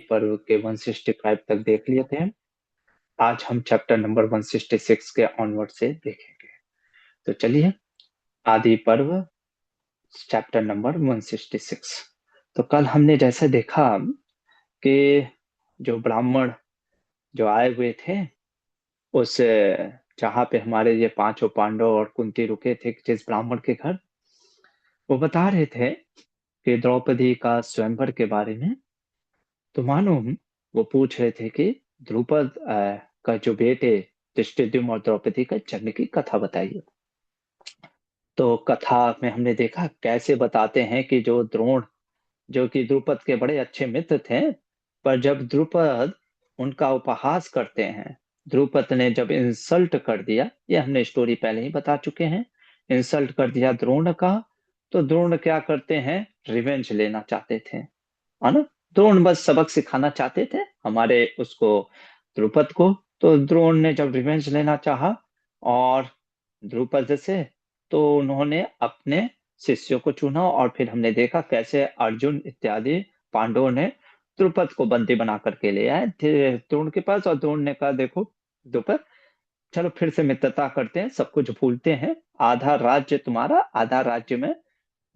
पर्व के 165 तक देख लिए थे। आज हम चैप्टर नंबर 166 के ऑनवर्ड से देखेंगे। तो चलिए, आदि पर्व चैप्टर नंबर 166। तो कल हमने जैसे देखा कि जो ब्राह्मण जो आए हुए थे उस जहाँ पे हमारे ये पांचों पांडव और कुंती रुके थे जिस ब्राह्मण के घर, वो बता रहे थे कि द्रौपदी का स्वयंवर के बारे में। तो मानो वो पूछ रहे थे कि द्रुपद का जो बेटे धृष्टद्युम्न और द्रौपदी का जन्म की कथा बताइए। तो कथा में हमने देखा कैसे बताते हैं कि जो द्रोण, जो कि द्रुपद के बड़े अच्छे मित्र थे, पर जब द्रुपद उनका उपहास करते हैं, द्रुपद ने जब इंसल्ट कर दिया, ये हमने स्टोरी पहले ही बता चुके हैं, इंसल्ट कर दिया द्रोण का, तो द्रोण क्या करते हैं, रिवेंज लेना चाहते थे, है ना। द्रोण बस सबक सिखाना चाहते थे हमारे उसको, द्रुपद को। तो द्रोण ने जब रिवेंज लेना चाहा और द्रुपद से, तो उन्होंने अपने शिष्यों को चुना और फिर हमने देखा कैसे अर्जुन इत्यादि पांडवों ने द्रुपद को बंदी बना करके ले आए थे द्रोण के पास। और द्रोण ने कहा, देखो द्रुपद, चलो फिर से मित्रता करते हैं, सब कुछ भूलते हैं, आधा राज्य तुम्हारा, आधा राज्य में,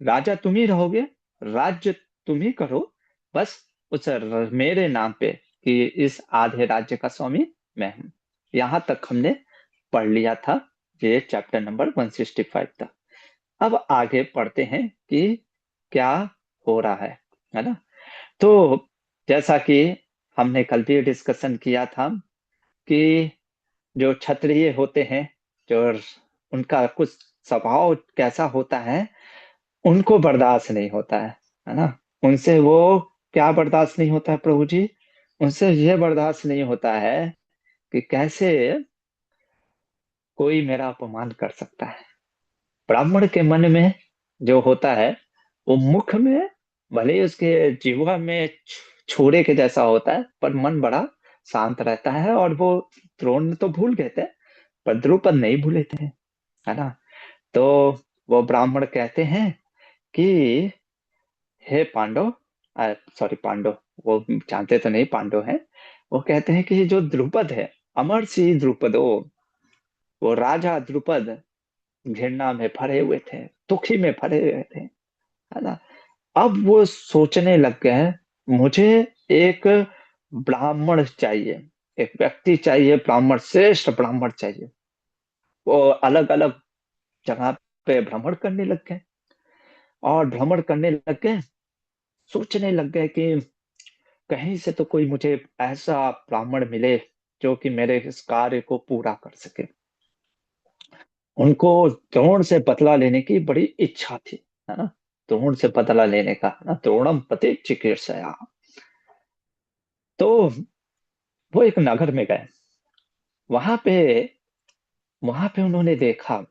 राजा तुम ही रहोगे, राज्य तुम ही करो, बस मेरे नाम पे, कि इस आधे राज्य का स्वामी मैं हूं। यहां तक हमने पढ़ लिया था, ये चैप्टर नंबर 165 तक। अब आगे पढ़ते हैं कि क्या हो रहा है ना। तो जैसा कि हमने कल भी डिस्कशन किया था कि जो क्षत्रिय होते हैं, जो उनका कुछ स्वभाव कैसा होता है, उनको बर्दाश्त नहीं होता है ना। उनसे वो क्या बर्दाश्त नहीं होता है प्रभु जी, उनसे ये बर्दाश्त नहीं होता है कि कैसे कोई मेरा अपमान कर सकता है। ब्राह्मण के मन में जो होता है, वो मुख में भले ही उसके जिह्वा में छुरे के जैसा होता है, पर मन बड़ा शांत रहता है। और वो द्रोण तो भूल गए थे, पर द्रुपद नहीं भूले थे, है ना। तो वो ब्राह्मण कहते हैं कि हे पांडव, सॉरी पांडव, वो जानते तो नहीं पांडव हैं। वो कहते हैं कि जो द्रुपद है, अमर सिंह द्रुपदो, वो राजा द्रुपद घृणा में भरे हुए थे, दुखी में भरे हुए थे, है ना। अब वो सोचने लग गए हैं, मुझे एक ब्राह्मण चाहिए, एक व्यक्ति चाहिए, ब्राह्मण, श्रेष्ठ ब्राह्मण चाहिए। वो अलग अलग जगह पे भ्रमण करने लग गए, और भ्रमण करने लग गए, सोचने लग गए कि कहीं से तो कोई मुझे ऐसा ब्राह्मण मिले जो कि मेरे इस कार्य को पूरा कर सके। उनको द्रोण से बदला लेने की बड़ी इच्छा थी, है ना। द्रोण से बदला लेने का, है ना, द्रोणम पते चिकीर्षया। तो वो एक नगर में गए, वहां पे वहां पे उन्होंने देखा,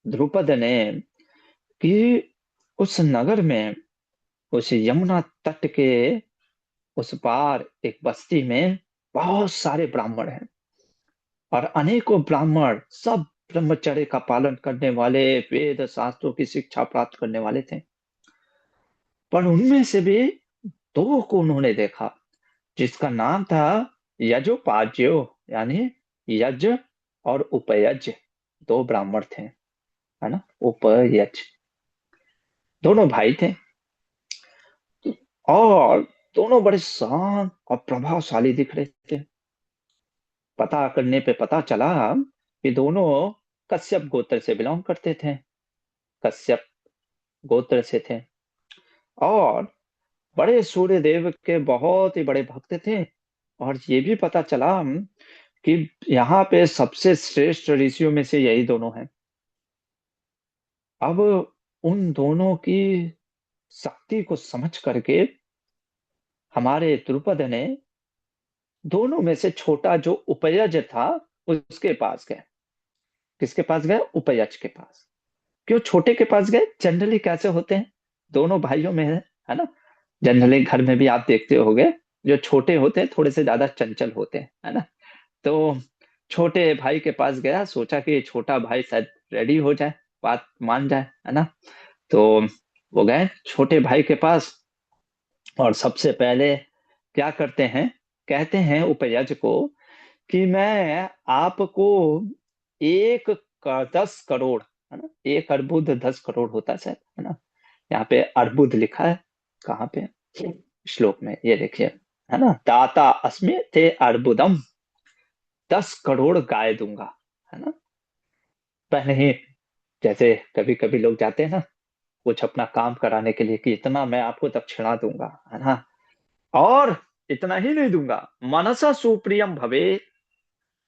द्रुपद ने, कि उस नगर में, उस यमुना तट के उस पार एक बस्ती में बहुत सारे ब्राह्मण हैं, और अनेकों ब्राह्मण सब ब्रह्मचर्य का पालन करने वाले, वेद शास्त्रों की शिक्षा प्राप्त करने वाले थे। पर उनमें से भी दो को उन्होंने देखा, जिसका नाम था यजोपाज्यो, यानी यज और उपयज, दो ब्राह्मण थे, है ना, उपयज, दोनों भाई थे। और दोनों बड़े शांत और प्रभावशाली दिख रहे थे। पता करने पे पता चला कि दोनों कश्यप गोत्र से बिलोंग करते थे, कश्यप गोत्र से थे, और बड़े सूर्य देव के बहुत ही बड़े भक्त थे। और ये भी पता चला कि यहाँ पे सबसे श्रेष्ठ ऋषियों में से यही दोनों हैं। अब उन दोनों की शक्ति को समझ करके हमारे द्रुपद ने दोनों में से छोटा जो उपयज था उसके पास गए। किसके पास गए? उपयज के पास। क्यों छोटे के पास गए? जनरली कैसे होते हैं, दोनों भाइयों में है ना, जनरली घर में भी आप देखते होंगे, जो छोटे होते हैं थोड़े से ज्यादा चंचल होते हैं, है ना। तो छोटे भाई के पास गया, सोचा कि छोटा भाई शायद रेडी हो जाए, बात मान जाए, है ना। तो वो गए छोटे भाई के पास, और सबसे पहले क्या करते हैं, कहते हैं उपयज को कि मैं आपको 10 करोड़, है ना, 1 अर्बुद 10 करोड़ होता है शायद, है ना, यहाँ पे अर्बुद लिखा है, कहाँ पे, श्लोक में, ये देखिए, है ना, दाता अस्मि ते अर्बुदम, 10 करोड़ गाय दूंगा, है ना। पहले ही, जैसे कभी कभी लोग जाते हैं ना कुछ अपना काम कराने के लिए कि इतना मैं आपको दक्षिणा दूंगा, है ना, और इतना ही नहीं दूंगा, मनसा सुप्रियम भवे,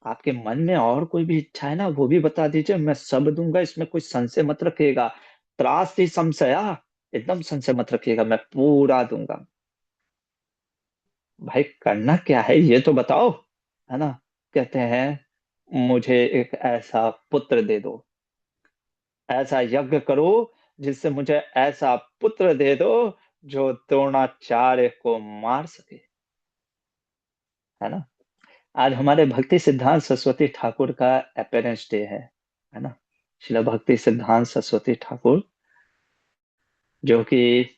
आपके मन में और कोई भी इच्छा है ना वो भी बता दीजिए, मैं सब दूंगा, इसमें कोई संशय मत रखिएगा, त्रास्ति संशया, एकदम संशय मत रखिएगा, मैं पूरा दूंगा। भाई करना क्या है ये तो बताओ, है ना। कहते हैं मुझे एक ऐसा पुत्र दे दो, ऐसा यज्ञ करो जिससे मुझे ऐसा पुत्र दे दो जो द्रोणाचार्य को मार सके, है ना। आज हमारे भक्ति सिद्धांत सरस्वती ठाकुर का अपीयरेंस डे है ना। शिला भक्ति सिद्धांत सरस्वती ठाकुर, जो कि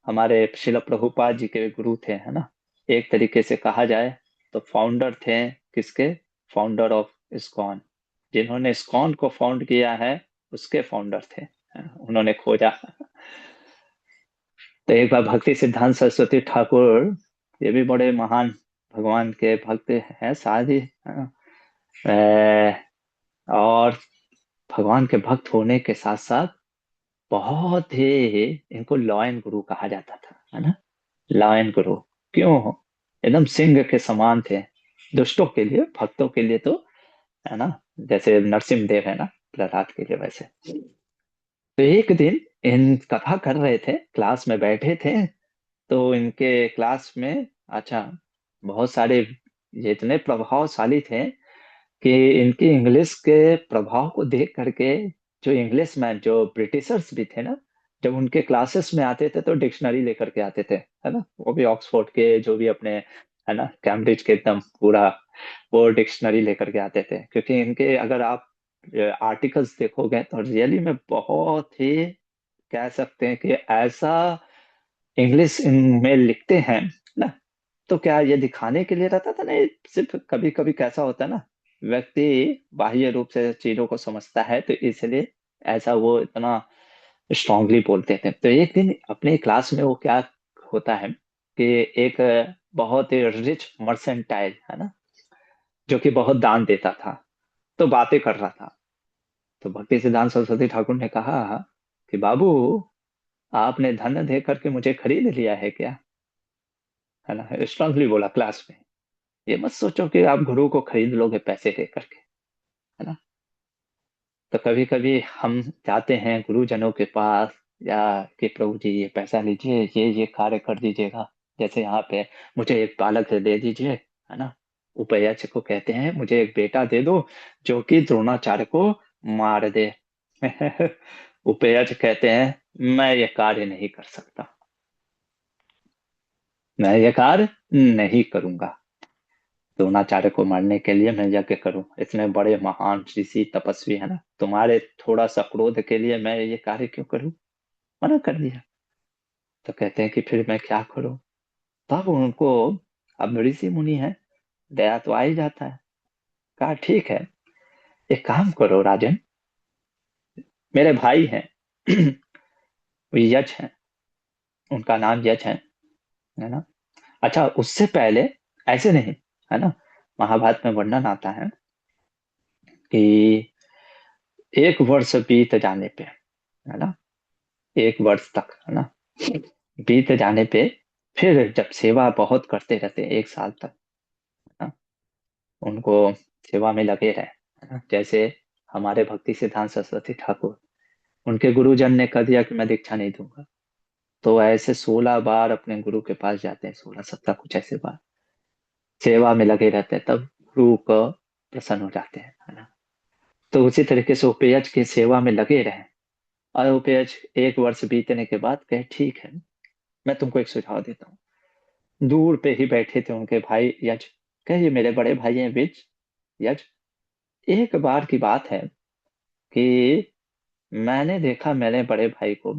हमारे शिला प्रभुपाद जी के गुरु थे, है ना, एक तरीके से कहा जाए तो फाउंडर थे, किसके, फाउंडर ऑफ इस्कॉन, जिन्होंने इस्कॉन को फाउंड किया है उसके फाउंडर थे, है ना? उन्होंने खोजा। तो एक बार भक्ति सिद्धांत सरस्वती ठाकुर, ये भी बड़े महान भगवान के भक्त हैं शायद ही, है ना। और भगवान के भक्त होने के साथ साथ बहुत ही, इनको लॉयन गुरु कहा जाता था, है ना, लॉयन गुरु। क्यों, एकदम सिंह के समान थे, दुष्टों के लिए, भक्तों के लिए तो, है ना, जैसे नरसिंह देव है ना प्रहलाद के लिए, वैसे। तो एक दिन इन कथा कर रहे थे, क्लास में बैठे थे, तो इनके क्लास में, अच्छा, बहुत सारे ये इतने प्रभावशाली थे कि इनकी इंग्लिश के प्रभाव को देख करके, जो इंग्लिश मैन, जो ब्रिटिशर्स भी थे ना, जब उनके क्लासेस में आते थे तो डिक्शनरी लेकर के आते थे, है ना, वो भी ऑक्सफोर्ड के, जो भी अपने, है ना, कैम्ब्रिज के, एकदम पूरा वो डिक्शनरी लेकर के आते थे, क्योंकि इनके अगर आप आर्टिकल्स देखोगे तो रियली में बहुत ही, कह सकते हैं कि ऐसा इंग्लिश इनमें लिखते हैं ना। तो क्या ये दिखाने के लिए रहता था, नहीं, सिर्फ कभी कभी कैसा होता है ना, व्यक्ति बाह्य रूप से चीजों को समझता है तो इसलिए ऐसा वो इतना स्ट्रांगली बोलते थे। तो एक दिन अपने क्लास में वो क्या होता है कि एक बहुत ही रिच मर्सेंटाइल, है ना, जो कि बहुत दान देता था, तो बातें कर रहा था। तो भक्ति सिद्धांत सरस्वती ठाकुर ने कहा कि बाबू, आपने धन दे करके मुझे खरीद लिया है क्या, है ना, स्ट्रांगली बोला क्लास में। ये मत सोचो कि आप गुरु को खरीद लोगे पैसे दे करके, है ना। तो कभी कभी हम जाते हैं गुरुजनों के पास, या कि प्रभु जी ये पैसा लीजिए, ये कार्य कर दीजिएगा, जैसे यहाँ पे मुझे एक बालक दे दीजिए, है ना, उपयच को कहते हैं मुझे एक बेटा दे दो जो कि द्रोणाचार्य को मार दे। उपयच कहते हैं मैं ये कार्य नहीं कर सकता, मैं ये कार्य नहीं करूंगा, द्रोणाचार्य को मारने के लिए मैं यज्ञ करूं, इतने बड़े महान ऋषि तपस्वी, है ना, तुम्हारे थोड़ा सा क्रोध के लिए मैं ये कार्य क्यों करूं, मना कर दिया। तो कहते हैं कि फिर मैं क्या करूं, तब उनको, अब ऋषि मुनि है, दया तो आ ही जाता है, कहा ठीक है, एक काम करो राजन, मेरे भाई हैं, वो यज हैं, उनका नाम यज है ना। अच्छा, उससे पहले ऐसे नहीं, है ना, महाभारत में वर्णन आता है कि 1 वर्ष बीत जाने पे, है ना, 1 वर्ष तक, है ना, बीत जाने पे, फिर जब सेवा बहुत करते रहते 1 साल तक, है ना, उनको सेवा में लगे रहे, है ना, जैसे हमारे भक्ति सिद्धांत सरस्वती ठाकुर, उनके गुरुजन ने कह दिया कि मैं दीक्षा नहीं दूंगा, तो ऐसे 16 बार अपने गुरु के पास जाते हैं, 16 17 कुछ ऐसे बार सेवा में लगे रहते हैं, तब गुरु को प्रसन्न हो जाते हैं, है ना। तो उसी तरीके से उपयज की सेवा में लगे रहे, और उपयज 1 वर्ष बीतने के बाद कहे ठीक है, मैं तुमको एक सुझाव देता हूँ। दूर पे ही बैठे थे उनके भाई यज, कहे ये मेरे बड़े भाई हैं विज, यज, एक बार की बात है कि मैंने देखा मेरे बड़े भाई को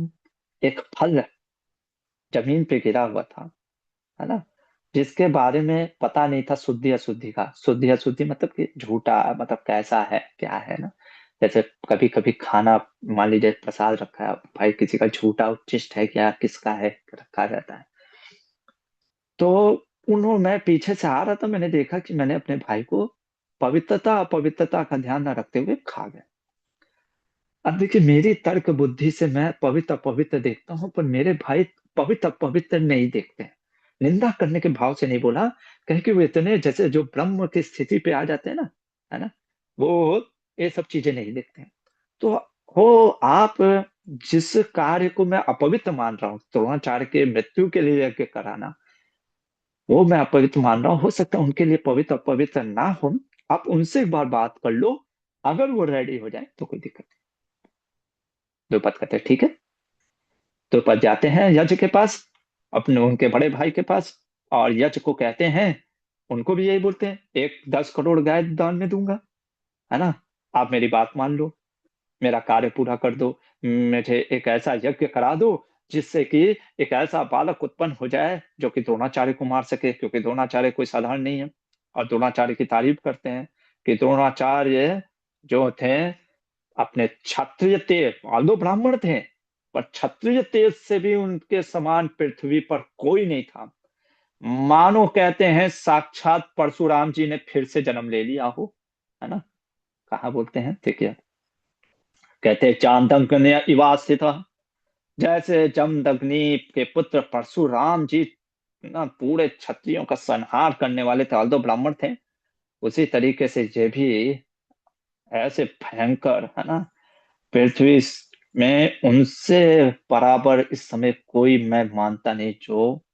एक फल जमीन पे गिरा हुआ था, है ना, जिसके बारे में पता नहीं था शुद्धि अशुद्धि का। शुद्धि अशुद्धि मतलब कि झूठा, मतलब कैसा है क्या है ना। जैसे कभी कभी खाना, मान लीजिए प्रसाद रखा है भाई, किसी का झूठा उच्छिष्ट है क्या, किसका है रखा रहता है। तो मैं पीछे से आ रहा था, मैंने देखा कि मैंने अपने भाई को पवित्रता अपवित्रता का ध्यान न रखते हुए खा गया। अब देखिए, मेरी तर्क बुद्धि से मैं पवित्र अपवित्र देखता हूँ, पर मेरे भाई पवित्र अपवित्र नहीं देखते हैं। निंदा करने के भाव से नहीं बोला, कहे कि वो इतने जैसे जो ब्रह्म की स्थिति पे आ जाते हैं ना, है ना, वो ये सब चीजें नहीं देखते हैं। तो हो आप, जिस कार्य को मैं अपवित्र मान रहा हूँ, द्रोणाचार्य के मृत्यु के लिए यज्ञ कराना, वो मैं अपवित्र मान रहा हूँ। हो सकता है उनके लिए पवित्र अपवित्र ना हो। आप उनसे एक बार बात कर लो, अगर वो रेडी हो जाए तो कोई दिक्कत नहीं। द्रुपद कहते हैं ठीक है। द्रुपद जाते हैं यज्ञ के पास, अपने उनके बड़े भाई के पास, और यज्ञ को कहते हैं, उनको भी यही बोलते हैं, एक 10 करोड़ गाय दान में दूंगा, है ना, आप मेरी बात मान लो, मेरा कार्य पूरा कर दो, मुझे एक ऐसा यज्ञ करा दो जिससे कि एक ऐसा बालक उत्पन्न हो जाए जो कि द्रोणाचार्य को मार सके, क्योंकि द्रोणाचार्य कोई साधारण नहीं है। और द्रोणाचार्य की तारीफ करते हैं कि द्रोणाचार्य जो थे, अपने क्षत्रिय तेज, आदो ब्राह्मण थे, पर क्षत्रिय तेज से भी उनके समान पृथ्वी पर कोई नहीं था। मानो कहते हैं साक्षात परशुराम जी ने फिर से जन्म ले लिया हो, है ना। कहा बोलते हैं, देखिए, कहते हैं चांदग्नि इवासित, जैसे जमदग्नि के पुत्र परशुराम जी ना पूरे क्षत्रियों का संहार करने वाले थे, दो ब्राह्मण थे, उसी तरीके से ये भी ऐसे भयंकर, है ना, पृथ्वी में उनसे बराबर इस समय कोई मैं मानता नहीं जो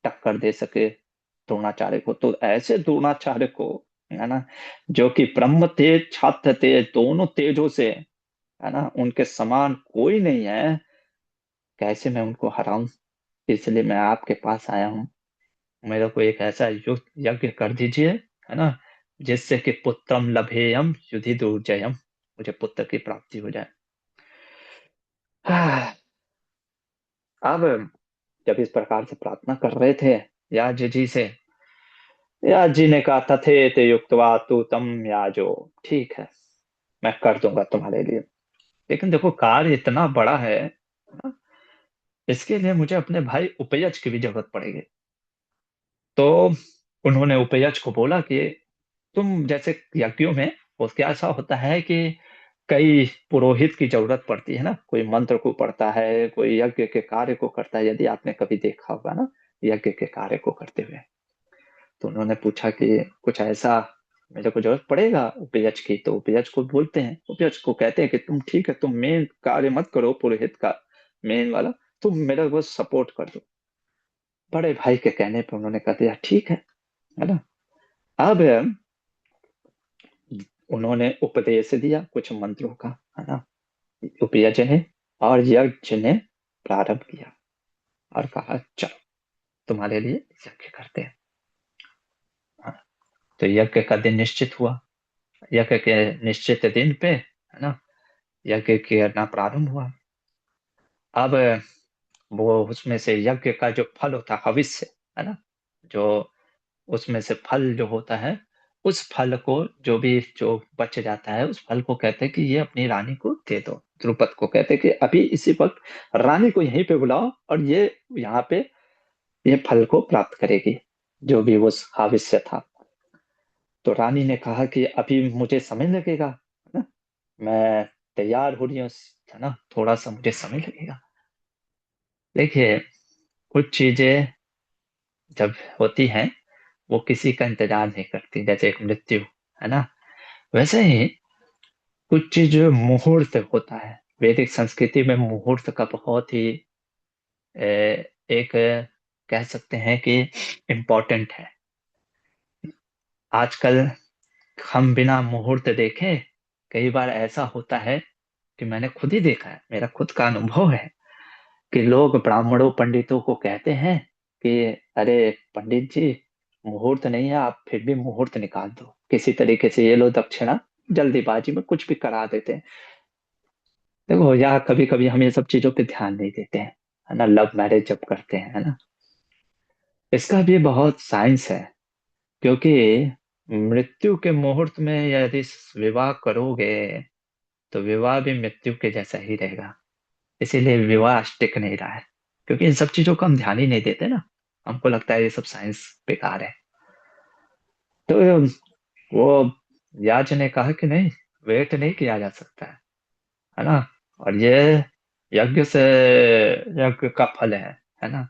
टक्कर दे सके द्रोणाचार्य को। तो ऐसे द्रोणाचार्य को, है ना, जो कि ब्रह्म तेज छात्र तेज दोनों तेजों से, है ना, उनके समान कोई नहीं है, कैसे मैं उनको हराऊं। इसलिए मैं आपके पास आया हूँ, मेरे को एक ऐसा युद्ध यज्ञ कर दीजिए, है ना, जिससे कि पुत्रम लभेयम युधि दुर्जयम, मुझे पुत्र की प्राप्ति हो जाए। अब जब इस प्रकार से प्रार्थना कर रहे थे याज जी से, याज जी ने कहा तथेत युक्त्वा तु तम याजो, ठीक है, मैं कर दूंगा तुम्हारे लिए, लेकिन देखो कार्य इतना बड़ा है ना, इसके लिए मुझे अपने भाई उपयच की भी जरूरत पड़ेगी। तो उन्होंने उपयच को बोला कि तुम जैसे यज्ञों में, उसके ऐसा होता है कि कई पुरोहित की जरूरत पड़ती है ना, कोई मंत्र को पढ़ता है, कोई यज्ञ के कार्य को करता है, यदि आपने कभी देखा होगा ना यज्ञ के कार्य को करते हुए। तो उन्होंने पूछा कि कुछ ऐसा मेरे को जरूरत पड़ेगा उपयच की। तो उपयच को बोलते हैं, उपयच को कहते हैं कि तुम ठीक है, तुम मेन कार्य मत करो पुरोहित का, मेन वाला, तुम मेरा बस सपोर्ट कर दो। बड़े भाई के कहने पर उन्होंने कह दिया ठीक है ना। अब उन्होंने उपदेश दिया कुछ मंत्रों का, है ना, उपयज ने, और यज्ञ ने प्रारंभ किया और कहा चलो तुम्हारे लिए यज्ञ करते हैं। हाँ, तो यज्ञ का दिन निश्चित हुआ। यज्ञ के निश्चित दिन पे, है ना, यज्ञ करना प्रारंभ हुआ। अब वो उसमें से यज्ञ का जो फल होता है हविष्य, है ना, जो उसमें से फल जो होता है, उस फल को जो भी जो बच जाता है, उस फल को कहते हैं कि ये अपनी रानी को दे दो। द्रुपद को कहते हैं कि अभी इसी वक्त रानी को यहीं पे बुलाओ, और ये यहाँ पे ये फल को प्राप्त करेगी, जो भी वो हाविष्य था। तो रानी ने कहा कि अभी मुझे समय लगेगा, है ना, मैं तैयार हो रही हूँ, है ना, थोड़ा सा मुझे समय लगेगा। देखिए, कुछ चीजें जब होती हैं, वो किसी का इंतजार नहीं करती, जैसे एक मृत्यु, है ना, वैसे ही कुछ चीज मुहूर्त होता है। वैदिक संस्कृति में मुहूर्त का बहुत ही एक कह सकते हैं कि इम्पोर्टेंट है। आजकल हम बिना मुहूर्त देखे, कई बार ऐसा होता है कि मैंने खुद ही देखा है, मेरा खुद का अनुभव है, कि लोग ब्राह्मणों पंडितों को कहते हैं कि अरे पंडित जी, मुहूर्त नहीं है, आप फिर भी मुहूर्त निकाल दो किसी तरीके से, ये लो दक्षिणा, जल्दीबाजी में कुछ भी करा देते हैं। देखो यार, कभी कभी हम ये सब चीजों पे ध्यान नहीं देते हैं, है ना, लव मैरिज जब करते हैं, है ना, इसका भी बहुत साइंस है, क्योंकि मृत्यु के मुहूर्त में यदि विवाह करोगे तो विवाह भी मृत्यु के जैसा ही रहेगा। इसीलिए विवाह टिक नहीं रहा है, क्योंकि इन सब चीजों को हम ध्यान ही नहीं देते ना। हमको लगता है ये सब साइंस बेकार है। तो वो याज ने कहा कि नहीं, वेट नहीं किया जा सकता है ना। और ये यज्ञ से यज्ञ का फल है ना।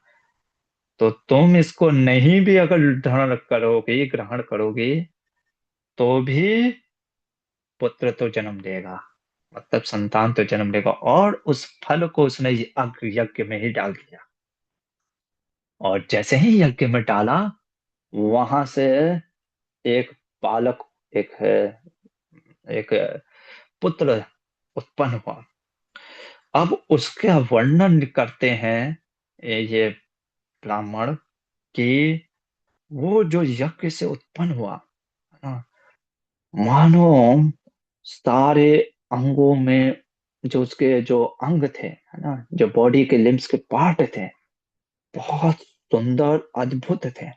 तो तुम इसको नहीं भी अगर ग्रहण करोगी तो भी पुत्र तो जन्म देगा, मतलब संतान तो जन्म लेगा। और उस फल को उसने यज्ञ यज्ञ में ही डाल दिया। और जैसे ही यज्ञ में डाला, वहां से एक बालक, एक एक पुत्र उत्पन्न हुआ। अब उसका वर्णन करते हैं ये ब्राह्मण कि वो जो यज्ञ से उत्पन्न हुआ है ना, मानो सारे अंगों में जो उसके जो अंग थे है ना, जो बॉडी के लिम्स के पार्ट थे, बहुत सुंदर अद्भुत थे।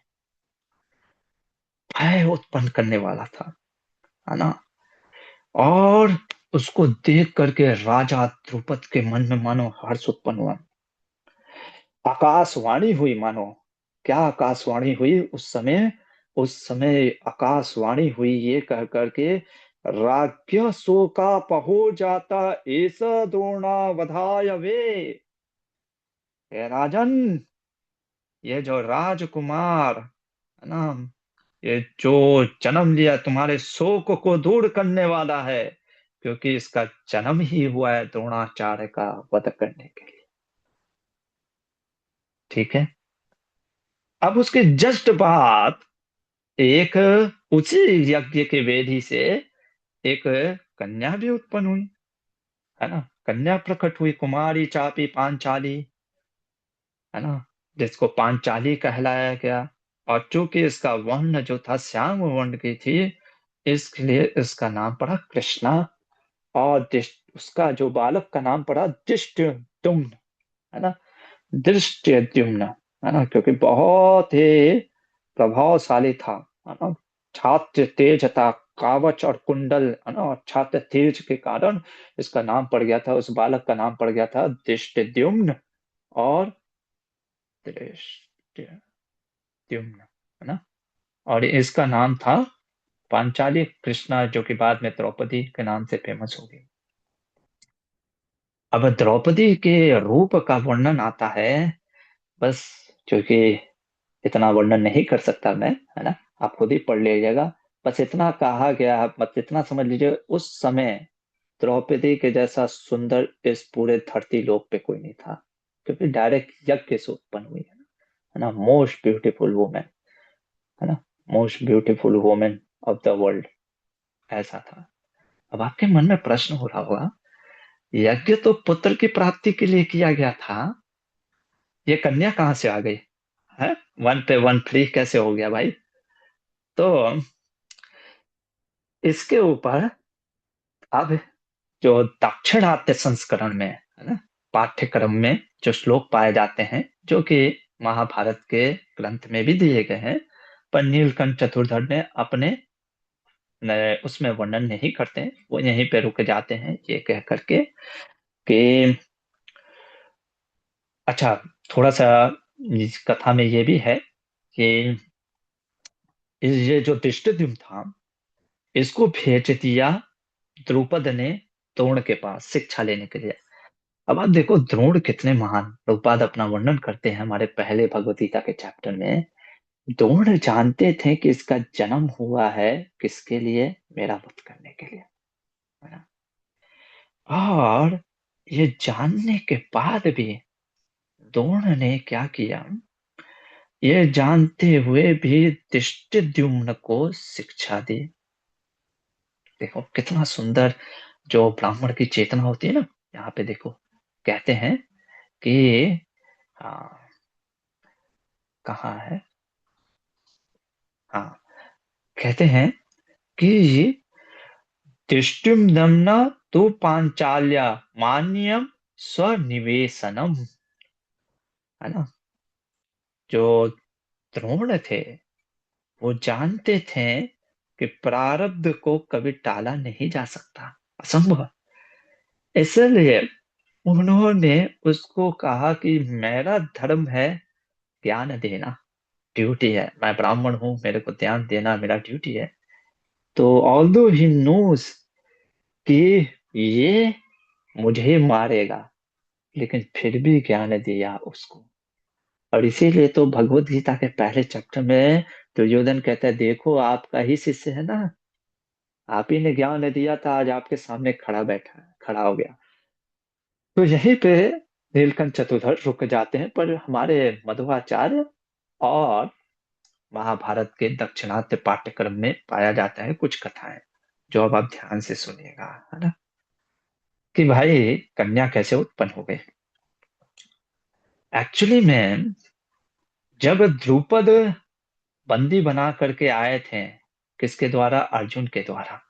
भय उत्पन्न करने वाला था, है ना। और उसको देख करके राजा द्रुपद के मन में मानो हर्ष उत्पन्न हुआ। आकाशवाणी हुई मानो। क्या आकाशवाणी हुई उस समय? उस समय आकाशवाणी हुई ये कह करके, राज्य शोका पहो जाता एस द्रोणा वधाय वे। हे राजन, ये जो राजकुमार है ना, ये जो जन्म लिया तुम्हारे शोक को दूर करने वाला है, क्योंकि इसका जन्म ही हुआ है द्रोणाचार्य का वध करने के लिए। ठीक है। अब उसके जस्ट बाद एक उसी यज्ञ के वेदी से एक कन्या भी उत्पन्न हुई, है ना। कन्या प्रकट हुई, कुमारी चापी पांचाली, है ना, जिसको पांचाली कहलाया गया। और चूंकि इसका वर्ण जो था श्याम वर्ण की थी, इसलिए इसका नाम पड़ा कृष्णा। और उसका जो बालक का नाम पड़ा दृष्टद्युम्न, है ना। दृष्टद्युम्न, है ना, क्योंकि बहुत ही प्रभावशाली था, है ना। छात्र तेज था, कावच और कुंडल, है ना, और छात्र तेज के कारण इसका नाम पड़ गया था, उस बालक का नाम पड़ गया था दृष्टद्युम्न। और दृष्टद्युम्न, है ना। और इसका नाम था पांचाली कृष्णा, जो कि बाद में द्रौपदी के नाम से फेमस हो गई। अब द्रौपदी के रूप का वर्णन आता है, बस, क्योंकि इतना वर्णन नहीं कर सकता मैं, है ना। आप खुद ही पढ़ लीजिएगा। बस इतना कहा गया, बस इतना समझ लीजिए, उस समय द्रौपदी के जैसा सुंदर इस पूरे धरती लोक पे कोई नहीं था, क्योंकि डायरेक्ट यज्ञ से उत्पन्न हुई है ना। मोस्ट ब्यूटीफुल वुमेन, है ना, most beautiful women of the world, ऐसा था। अब आपके मन में प्रश्न हो रहा होगा, यज्ञ तो पुत्र की प्राप्ति के लिए किया गया था, ये कन्या कहाँ से आ गई है? वन पे वन फ्री कैसे हो गया भाई? तो इसके ऊपर अब जो दाक्षिणात्य संस्करण में, है ना, पाठ्यक्रम में जो श्लोक पाए जाते हैं, जो कि महाभारत के ग्रंथ में भी दिए गए हैं, पर नीलकंठ चतुर्धर ने अपने उसमें वर्णन नहीं करते हैं, वो यहीं पे रुक जाते हैं ये कह करके कि अच्छा, थोड़ा सा इस कथा में ये भी है कि ये जो दृष्टिद्युम्न था, इसको भेज दिया द्रुपद ने द्रोण के पास शिक्षा लेने के लिए। अब आप देखो द्रोण कितने महान, प्रभुपाद अपना वर्णन करते हैं हमारे पहले भगवत गीता के चैप्टर में। द्रोण जानते थे कि इसका जन्म हुआ है किसके लिए? मेरा वध करने के लिए, है ना। और ये जानने के बाद भी द्रोण ने क्या किया, ये जानते हुए भी दृष्टिद्युम्न को शिक्षा दी। देखो कितना सुंदर जो ब्राह्मण की चेतना होती है ना। यहाँ पे देखो, कहते हैं कि हाँ, कहाँ है, हाँ, कहते हैं कि दृष्टिद्युम्न तु पांचाल्या मान्यम स्वनिवेशनम, है ना। जो द्रोण थे वो जानते थे कि प्रारब्ध को कभी टाला नहीं जा सकता, असंभव। इसलिए उन्होंने उसको कहा कि मेरा धर्म है ज्ञान देना, ड्यूटी है, मैं ब्राह्मण हूं, मेरे को ज्ञान देना मेरा ड्यूटी है। तो ऑल्दो ही नोस कि ये मुझे मारेगा, लेकिन फिर भी ज्ञान दिया उसको। और इसीलिए तो भगवत गीता के पहले चैप्टर में दुर्योधन कहता है, देखो आपका ही शिष्य है ना, आप ही ने ज्ञान दिया था, आज आपके सामने खड़ा हो गया। तो यहीं पे नीलकंठ चतुर्धर रुक जाते हैं, पर हमारे मध्वाचार्य और महाभारत के दक्षिणात्य पाठ्यक्रम में पाया जाता है कुछ कथाएं, जो अब आप ध्यान से सुनिएगा, है ना, कि भाई कन्या कैसे उत्पन्न हो गई। एक्चुअली में जब द्रुपद बंदी बना करके आए थे, किसके द्वारा, अर्जुन के द्वारा,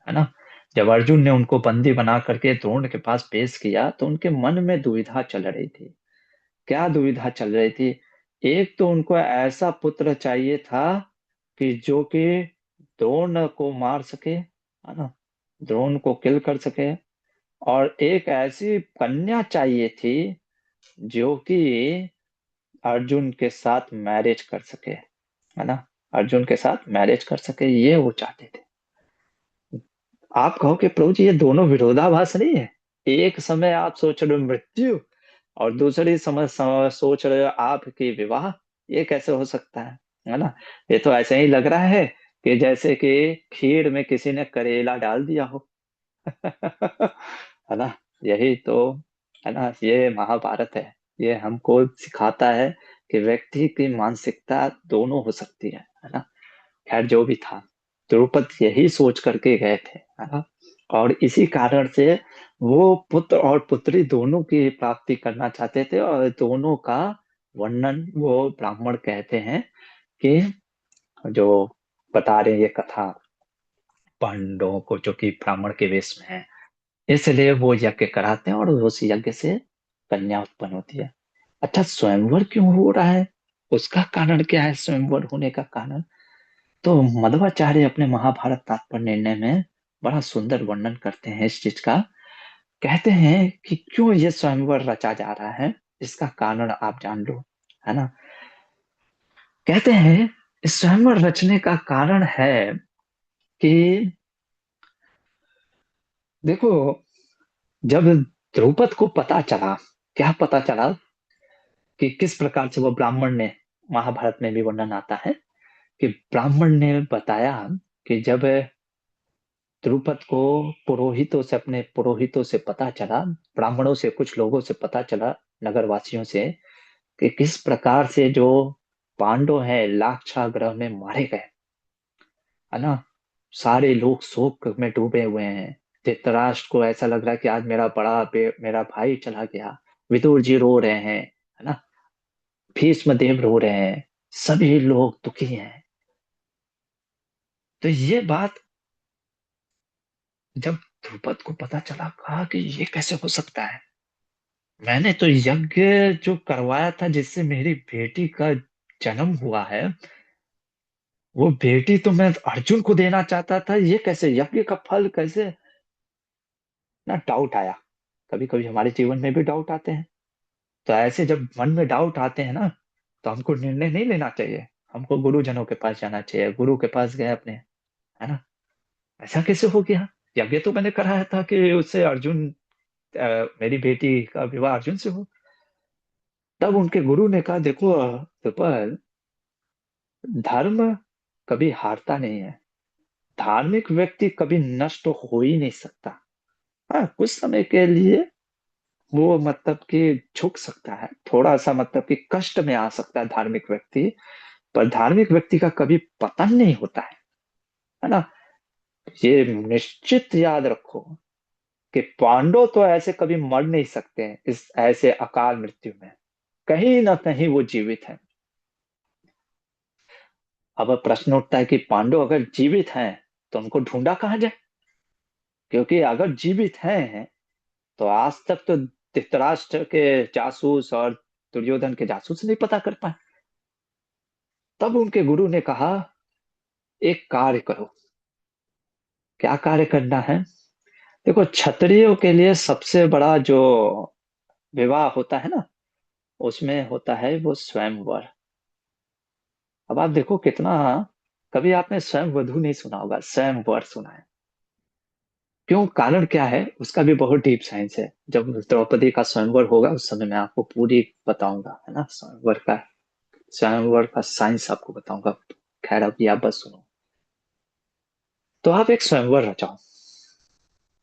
है ना, जब अर्जुन ने उनको बंदी बना करके द्रोण के पास पेश किया तो उनके मन में दुविधा चल रही थी। क्या दुविधा चल रही थी? एक तो उनको ऐसा पुत्र चाहिए था कि जो कि द्रोण को मार सके, है ना, द्रोण को किल कर सके। और एक ऐसी कन्या चाहिए थी जो कि अर्जुन के साथ मैरिज कर सके, है ना, अर्जुन के साथ मैरिज कर सके, ये वो चाहते थे। आप कहो कि प्रभु जी ये दोनों विरोधाभास नहीं है? एक समय आप सोच रहे हो मृत्यु और दूसरी समय सोच रहे हो आपकी विवाह, ये कैसे हो सकता है ना? ये तो ऐसे ही लग रहा है कि जैसे कि खीर में किसी ने करेला डाल दिया हो। है ना, यही तो, है ना, ये महाभारत है। ये हमको सिखाता है कि व्यक्ति की मानसिकता दोनों हो सकती है ना। खैर जो भी था, द्रुपद यही सोच करके गए थे, है ना, और इसी कारण से वो पुत्र और पुत्री दोनों की प्राप्ति करना चाहते थे, और दोनों का वर्णन वो ब्राह्मण कहते हैं कि जो बता रहे हैं ये कथा पांडवों को, जो कि ब्राह्मण के वेश में है, इसलिए वो यज्ञ कराते हैं और उस यज्ञ से कन्या उत्पन्न होती है। अच्छा, स्वयंवर क्यों हो रहा है, उसका कारण क्या है, स्वयंवर होने का कारण? तो मध्वाचार्य अपने महाभारत तात्पर्य निर्णय में बड़ा सुंदर वर्णन करते हैं इस चीज का। कहते हैं कि क्यों ये स्वयंवर रचा जा रहा है, इसका कारण आप जान लो, है ना। कहते हैं इस स्वयंवर रचने का कारण है कि देखो, जब द्रौपद को पता चला, क्या पता चला, कि किस प्रकार से वो ब्राह्मण ने, महाभारत में भी वर्णन आता है कि ब्राह्मण ने बताया कि जब द्रुपद को पुरोहितों से, अपने पुरोहितों से पता चला, ब्राह्मणों से, कुछ लोगों से पता चला, नगरवासियों से, कि किस प्रकार से जो पांडव हैं लाक्षागृह में मारे गए, है ना, सारे लोग शोक में डूबे हुए हैं। धृतराष्ट्र को ऐसा लग रहा है कि आज मेरा भाई चला गया। विदुर जी रो रहे हैं, है ना, भीष्म देव रो रहे हैं, सभी लोग दुखी हैं। तो ये बात जब द्रुपद को पता चला, कहा कि ये कैसे हो सकता है, मैंने तो यज्ञ जो करवाया था जिससे मेरी बेटी का जन्म हुआ है, वो बेटी तो मैं अर्जुन को देना चाहता था, ये कैसे, यज्ञ का फल कैसे, ना डाउट आया। कभी कभी हमारे जीवन में भी डाउट आते हैं। तो ऐसे जब मन में डाउट आते हैं ना, तो हमको निर्णय नहीं लेना चाहिए, हमको गुरुजनों के पास जाना चाहिए। गुरु के पास गए अपने, है ना, ऐसा कैसे हो गया, यज्ञ तो मैंने कराया था कि उससे अर्जुन, मेरी बेटी का विवाह अर्जुन से हो। तब उनके गुरु ने कहा, देखो द्रुपद, धर्म कभी हारता नहीं है, धार्मिक व्यक्ति कभी नष्ट हो ही नहीं सकता। हाँ, कुछ समय के लिए वो मतलब कि झुक सकता है, थोड़ा सा मतलब कि कष्ट में आ सकता है धार्मिक व्यक्ति, पर धार्मिक व्यक्ति का कभी पतन नहीं होता है ना। ये निश्चित याद रखो कि पांडव तो ऐसे कभी मर नहीं सकते हैं इस ऐसे अकाल मृत्यु में, कहीं ना कहीं वो जीवित है। अब प्रश्न उठता है कि पांडव अगर जीवित हैं तो उनको ढूंढा कहाँ जाए, क्योंकि अगर जीवित हैं तो आज तक तो धृतराष्ट्र के जासूस और दुर्योधन के जासूस नहीं पता कर पाए। तब उनके गुरु ने कहा, एक कार्य करो। क्या कार्य करना है? देखो, क्षत्रियों के लिए सबसे बड़ा जो विवाह होता है ना, उसमें होता है वो स्वयंवर। अब आप देखो कितना, कभी आपने स्वयं वधु नहीं सुना होगा, स्वयंवर सुना है। क्यों? कारण क्या है उसका भी बहुत डीप साइंस है। जब द्रौपदी का स्वयंवर होगा उस समय मैं आपको पूरी बताऊंगा, है ना, स्वयंवर का साइंस आपको बताऊंगा। खैर अभी आप बस सुनो। तो आप एक स्वयंवर रचाओ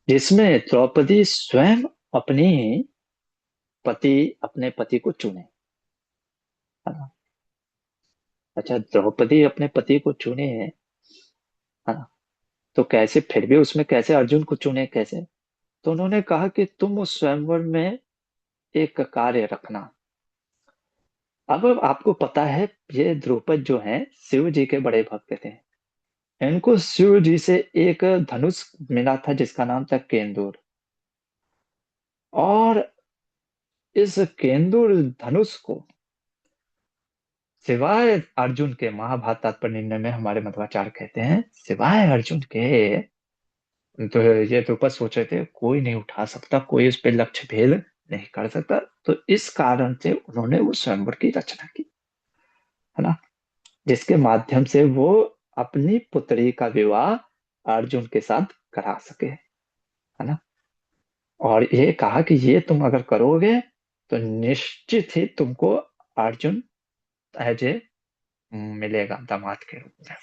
जिसमें द्रौपदी स्वयं अपनी पति अपने पति को चुने, है ना। अच्छा, द्रौपदी अपने पति को चुने, है ना। तो कैसे, फिर भी उसमें कैसे अर्जुन को चुने, कैसे? तो उन्होंने कहा कि तुम उस स्वयंवर में एक कार्य रखना। अब आपको पता है, ये द्रौपद जो है शिव जी के बड़े भक्त थे। इनको शिव जी से एक धनुष मिला था जिसका नाम था केंदुर। और इस केंदुर धनुष को सिवाय अर्जुन के, महाभारत तात्पर्य निर्णय में हमारे मध्वाचार्य कहते हैं, सिवाय अर्जुन के, तो ये द्रुपद सोच रहे थे कोई नहीं उठा सकता, कोई उस पर लक्ष्य भेद नहीं कर सकता। तो इस कारण से उन्होंने वो स्वयंवर की रचना की, है ना, जिसके माध्यम से वो अपनी पुत्री का विवाह अर्जुन के साथ करा सके, है ना। और ये कहा कि ये तुम अगर करोगे तो निश्चित ही तुमको अर्जुन एज ए मिलेगा दामाद के रूप में।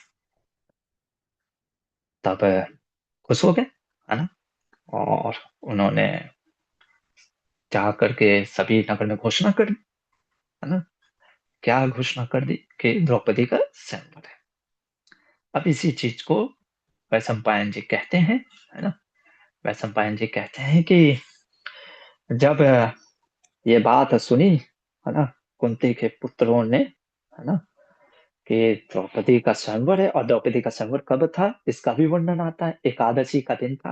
तब खुश हो गए, है ना। और उन्होंने जा करके सभी नगर में घोषणा कर दी, है ना। क्या घोषणा कर दी? कि द्रौपदी का स्वयंवर है। अब इसी चीज को वैशंपायन जी कहते हैं, है ना। वैशंपायन जी कहते हैं कि जब ये बात सुनी, है ना, कुंती के पुत्रों ने, है ना, कि द्रौपदी का स्वयंवर है। और द्रौपदी का स्वयंवर कब था इसका भी वर्णन आता है। एकादशी का दिन था,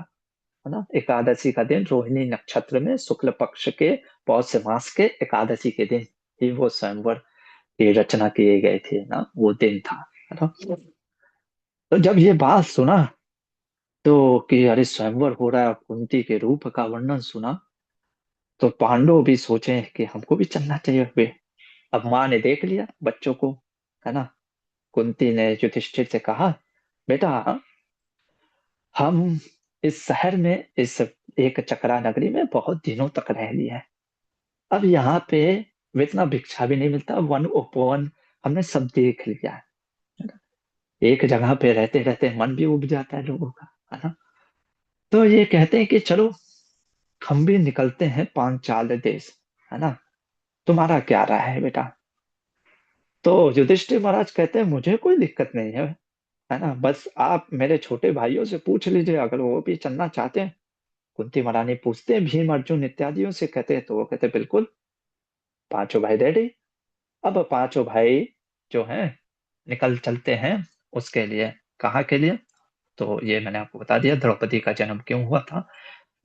है ना। एकादशी का दिन रोहिणी नक्षत्र में शुक्ल पक्ष के पौष मास के एकादशी के दिन ही वो स्वयंवर की रचना की गई थी ना, वो दिन था, है ना। तो जब ये बात सुना, तो कि अरे स्वयंवर हो रहा है और कुंती के रूप का वर्णन सुना, तो पांडव भी सोचे कि हमको भी चलना चाहिए वे। अब माँ ने देख लिया बच्चों को, है ना। कुंती ने युधिष्ठिर से कहा, बेटा, हम इस शहर में, इस एक चक्रा नगरी में बहुत दिनों तक रह लिया है। अब यहाँ पे इतना भिक्षा भी नहीं मिलता, वन उपवन हमने सब देख लिया है ना? एक जगह पे रहते रहते मन भी उब जाता है लोगों का, है ना। तो ये कहते हैं कि चलो हम भी निकलते हैं पांचाल देश, है ना। तुम्हारा क्या राय है बेटा? तो युधिष्ठिर महाराज कहते हैं मुझे कोई दिक्कत नहीं है ना। बस आप मेरे छोटे भाइयों से पूछ लीजिए अगर वो भी चलना चाहते हैं। कुंती महारानी पूछते हैं भीम अर्जुन इत्यादियों से, कहते हैं तो वो कहते हैं बिल्कुल, पांचों भाई रेडी। अब पांचों भाई जो हैं निकल चलते हैं उसके लिए। कहाँ के लिए? तो ये मैंने आपको बता दिया द्रौपदी का जन्म क्यों हुआ था।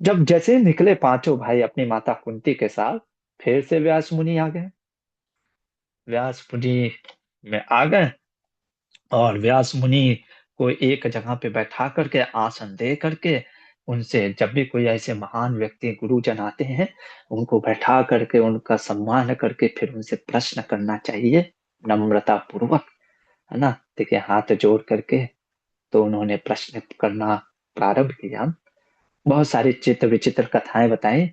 जब जैसे ही निकले पांचों भाई अपनी माता कुंती के साथ, फिर से व्यास मुनि आ गए। व्यास मुनि में आ गए और व्यास मुनि को एक जगह पे बैठा करके, आसन दे करके, उनसे जब भी कोई ऐसे महान व्यक्ति गुरुजन आते हैं उनको बैठा करके उनका सम्मान करके फिर उनसे प्रश्न करना चाहिए, नम्रता पूर्वक, है ना। देखिए हाथ जोड़ करके तो उन्होंने प्रश्न करना प्रारंभ किया। बहुत सारी चित्र विचित्र कथाएं बताई।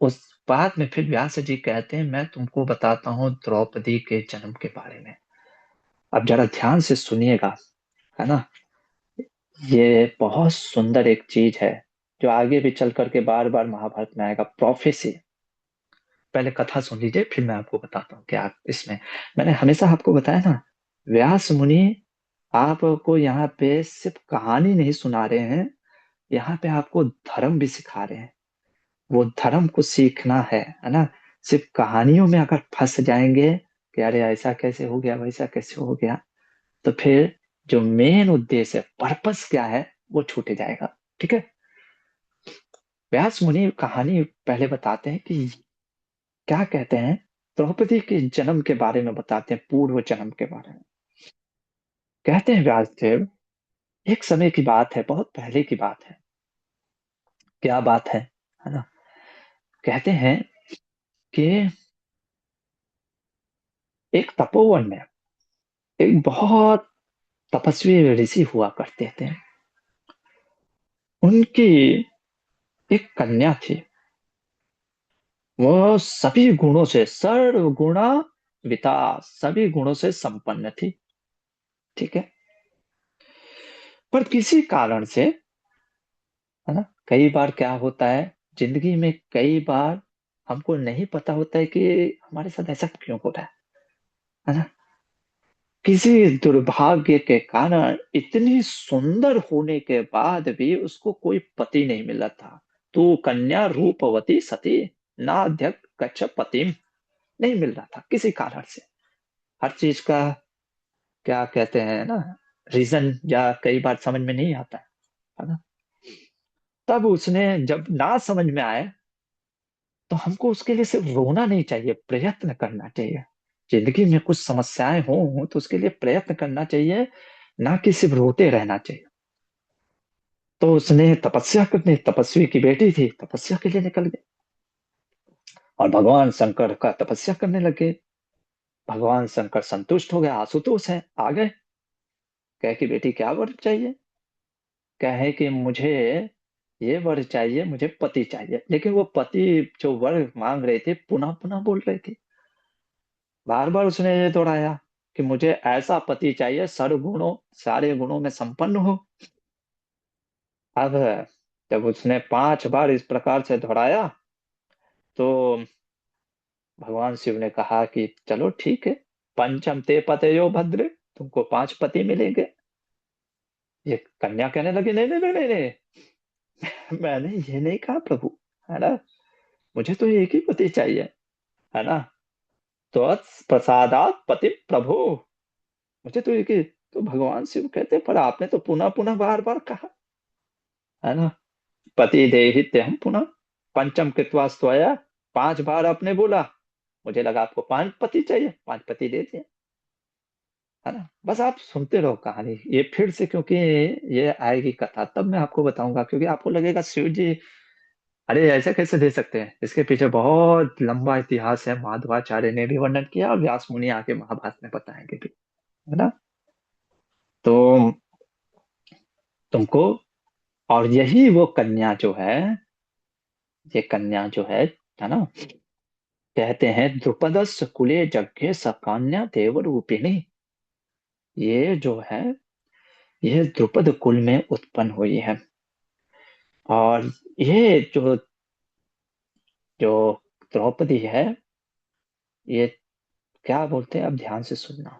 उस बाद में फिर व्यास जी कहते हैं मैं तुमको बताता हूँ द्रौपदी के जन्म के बारे में। अब जरा ध्यान से सुनिएगा, है ना। ये बहुत सुंदर एक चीज है जो आगे भी चल करके बार बार महाभारत में आएगा, प्रोफेसी। पहले कथा सुन लीजिए फिर मैं आपको बताता हूँ क्या इसमें। मैंने हमेशा आपको बताया ना, व्यास मुनि आपको यहाँ पे सिर्फ कहानी नहीं सुना रहे हैं, यहाँ पे आपको धर्म भी सिखा रहे हैं। वो धर्म को सीखना है ना। सिर्फ कहानियों में अगर फंस जाएंगे कि अरे ऐसा कैसे हो गया वैसा कैसे हो गया, तो फिर जो मेन उद्देश्य है, पर्पस क्या है, वो छूट जाएगा। ठीक है। व्यास मुनि कहानी पहले बताते हैं कि क्या कहते हैं, द्रौपदी के जन्म के बारे में बताते हैं, पूर्व जन्म के बारे में। कहते हैं व्यासदेव, एक समय की बात है, बहुत पहले की बात है। क्या बात है ना? कहते हैं कि एक तपोवन में एक बहुत तपस्वी ऋषि हुआ करते थे। उनकी एक कन्या थी। वो सभी गुणों से सर्वगुणा विता, सभी गुणों से संपन्न थी। ठीक है। पर किसी कारण से, है ना, कई बार क्या होता है जिंदगी में, कई बार हमको नहीं पता होता है कि हमारे साथ ऐसा क्यों हो रहा है ना? किसी दुर्भाग्य के कारण इतनी सुंदर होने के बाद भी उसको कोई पति नहीं मिला था। तो कन्या रूपवती सती नाध्यक्ष कच्छ पतिम, नहीं मिल रहा था किसी कारण से। हर चीज का क्या कहते हैं ना, रीजन या कई बार समझ में नहीं आता है ना? तब उसने जब ना समझ में आए, तो हमको उसके लिए सिर्फ रोना नहीं चाहिए, प्रयत्न करना चाहिए। जिंदगी में कुछ समस्याएं हो तो उसके लिए प्रयत्न करना चाहिए, ना कि सिर्फ रोते रहना चाहिए। तो उसने तपस्या करने, तपस्वी की बेटी थी, तपस्या के लिए निकल गई और भगवान शंकर का तपस्या करने लगे। भगवान शंकर संतुष्ट हो गए, आशुतोष है आ गए। कहे कि बेटी क्या वर चाहिए? कहे कि मुझे ये वर चाहिए, मुझे पति चाहिए। लेकिन वो पति जो वर मांग रहे थे, पुनः पुनः बोल रहे थे। बार बार उसने ये दोहराया कि मुझे ऐसा पति चाहिए सर्वगुणों, सारे गुणों में संपन्न हो। अब जब उसने 5 बार इस प्रकार से दोहराया, तो भगवान शिव ने कहा कि चलो ठीक है, पंचम ते पतयो भद्र, तुमको 5 पति मिलेंगे। ये कन्या कहने लगी, नहीं नहीं नहीं नहीं नहीं, मैंने ये नहीं कहा प्रभु, है ना, मुझे तो एक ही पति चाहिए, है ना। तो प्रसादात पति प्रभु, मुझे तो एक ही। तो भगवान शिव कहते, पर आपने तो पुनः पुनः बार बार कहा, है ना, पति देहि हम पुनः पंचम कृत्वा स्वया, 5 बार आपने बोला, मुझे लगा आपको 5 पति चाहिए, 5 पति दे दिए, है ना। बस आप सुनते रहो कहानी, ये फिर से, क्योंकि ये आएगी कथा तब मैं आपको बताऊंगा, क्योंकि आपको लगेगा शिव जी, अरे ऐसे कैसे दे सकते हैं। इसके पीछे बहुत लंबा इतिहास है, माधवाचार्य ने भी वर्णन किया और व्यास मुनि आके महाभारत में बताएंगे भी, है ना। तो तुमको, और यही वो कन्या जो है, ये कन्या जो है ना, कहते हैं द्रुपदस्य कुले जज्ञे सकन्या देव रूपिणी। ये जो है, ये द्रुपद कुल में उत्पन्न हुई है। और ये जो जो द्रौपदी है, ये क्या बोलते हैं, अब ध्यान से सुनना।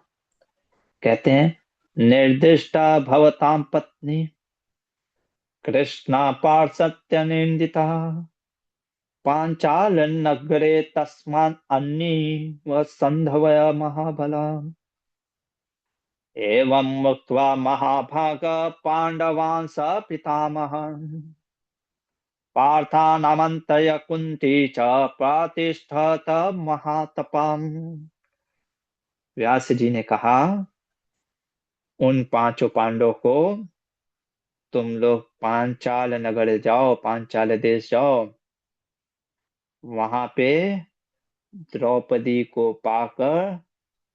कहते हैं निर्दिष्टा भवतां पत्नी कृष्णा पार्षत्य निंदिता पांचाल नगरे तस्मान् अन्नी व संधवय महाबला। एवं मुक्त्वा महाभाग पांडवान् स पितामहः पार्थानमन्तय कुन्ती च प्रातिष्ठत महातपम्। व्यास जी ने कहा, उन 5 पांडवों को, तुम लोग पांचाल नगर जाओ, पांचाल देश जाओ, वहां पे द्रौपदी को पाकर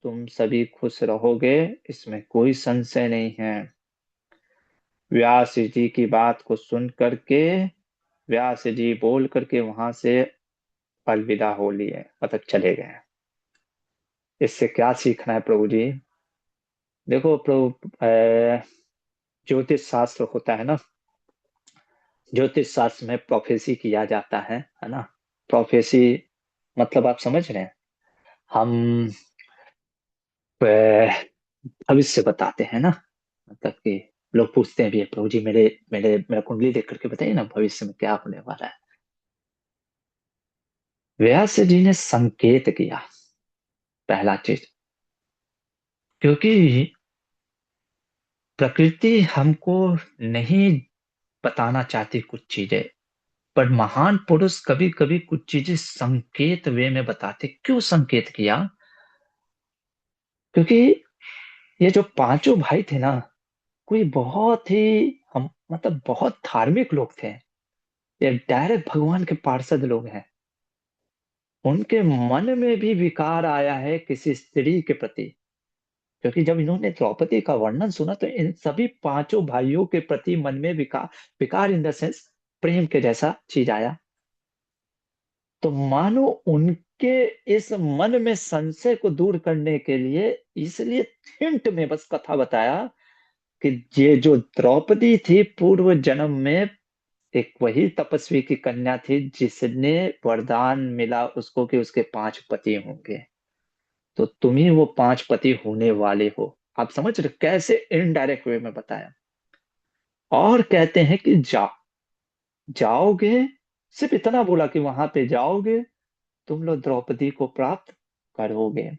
तुम सभी खुश रहोगे, इसमें कोई संशय नहीं है। व्यास जी की बात को सुन करके व्यास जी बोल करके वहां से अलविदा हो लिए, मतलब चले गए। इससे क्या सीखना है प्रभु जी? देखो प्रभु, ज्योतिष शास्त्र होता है ना, ज्योतिष शास्त्र में प्रोफेसी किया जाता है ना। प्रोफेसी मतलब आप समझ रहे हैं, हम भविष्य बताते हैं ना, मतलब कि लोग पूछते हैं भी, प्रभु जी मेरे मेरे मेरा कुंडली देख करके बताइए ना भविष्य में क्या होने वाला है। व्यास जी ने संकेत किया, पहला चीज, क्योंकि प्रकृति हमको नहीं बताना चाहती कुछ चीजें, पर महान पुरुष कभी कभी कुछ चीजें संकेत वे में बताते। क्यों संकेत किया? क्योंकि ये जो पांचों भाई थे ना, कोई बहुत ही हम मतलब बहुत धार्मिक लोग थे। ये डायरेक्ट भगवान के पार्षद लोग हैं। उनके मन में भी विकार आया है किसी स्त्री के प्रति, क्योंकि जब इन्होंने द्रौपदी का वर्णन सुना तो इन सभी पांचों भाइयों के प्रति मन में विकार, विकार इन द सेंस प्रेम के जैसा चीज आया। तो मानो उनके इस मन में संशय को दूर करने के लिए, इसलिए हिंट में बस कथा बताया कि ये जो द्रौपदी थी पूर्व जन्म में एक वही तपस्वी की कन्या थी जिसने वरदान मिला उसको कि उसके पांच पति होंगे। तो तुम ही वो पांच पति होने वाले हो। आप समझ रहे हो कैसे इनडायरेक्ट वे में बताया। और कहते हैं कि जाओगे, सिर्फ इतना बोला कि वहां पे जाओगे तुम लोग द्रौपदी को प्राप्त करोगे।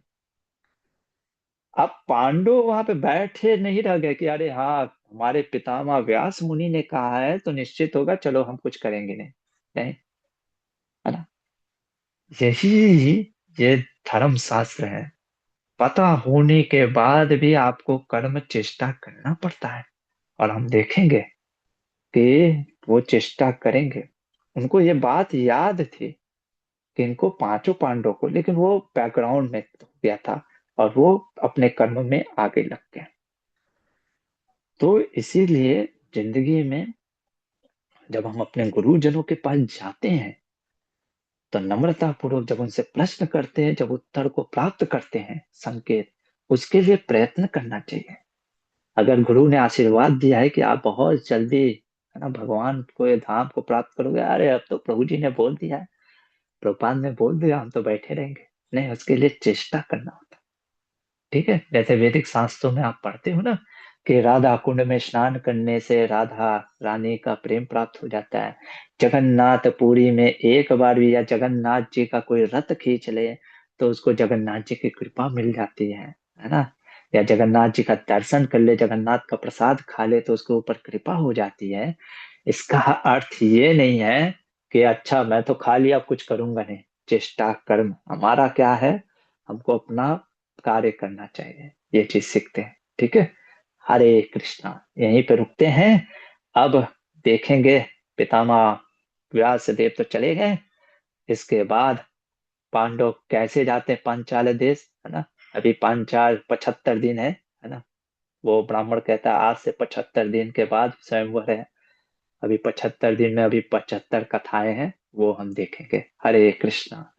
अब पांडव वहां पे बैठे नहीं रह गए कि अरे हाँ हमारे पितामह व्यास मुनि ने कहा है तो निश्चित होगा, चलो हम कुछ करेंगे नहीं। नहीं, है ना। यही ये धर्म शास्त्र है। पता होने के बाद भी आपको कर्म चेष्टा करना पड़ता है। और हम देखेंगे कि वो चेष्टा करेंगे। उनको ये बात याद थी कि इनको पांचों पांडवों को, लेकिन वो बैकग्राउंड में हो गया था और वो अपने कर्म में आगे लग गए। तो इसीलिए जिंदगी में जब हम अपने गुरुजनों के पास जाते हैं तो नम्रता पूर्वक जब उनसे प्रश्न करते हैं, जब उत्तर को प्राप्त करते हैं संकेत, उसके लिए प्रयत्न करना चाहिए। अगर गुरु ने आशीर्वाद दिया है कि आप बहुत जल्दी, है ना, भगवान को ये धाम को प्राप्त करोगे, अरे अब तो प्रभु जी ने बोल दिया है, प्रभुपाद ने बोल दिया, हम तो बैठे रहेंगे। नहीं, उसके लिए चेष्टा करना होता है। ठीक है, जैसे वैदिक शास्त्रों में आप पढ़ते हो ना कि राधा कुंड में स्नान करने से राधा रानी का प्रेम प्राप्त हो जाता है। जगन्नाथ पुरी में एक बार भी या जगन्नाथ जी का कोई रथ खींच ले तो उसको जगन्नाथ जी की कृपा मिल जाती है ना। या जगन्नाथ जी का दर्शन कर ले, जगन्नाथ का प्रसाद खा ले तो उसके ऊपर कृपा हो जाती है। इसका अर्थ ये नहीं है कि अच्छा मैं तो खा लिया, कुछ करूंगा नहीं। चेष्टा कर्म हमारा क्या है, हमको अपना कार्य करना चाहिए, ये चीज सीखते हैं। ठीक है, हरे कृष्णा। यहीं पे रुकते हैं। अब देखेंगे पितामह व्यास देव तो चले गए, इसके बाद पांडव कैसे जाते हैं पांचाल देश, है ना। अभी 75 दिन है ना। वो ब्राह्मण कहता है आज से 75 दिन के बाद स्वयंवर है। अभी 75 दिन में अभी 75 कथाएं हैं, वो हम देखेंगे। हरे कृष्णा।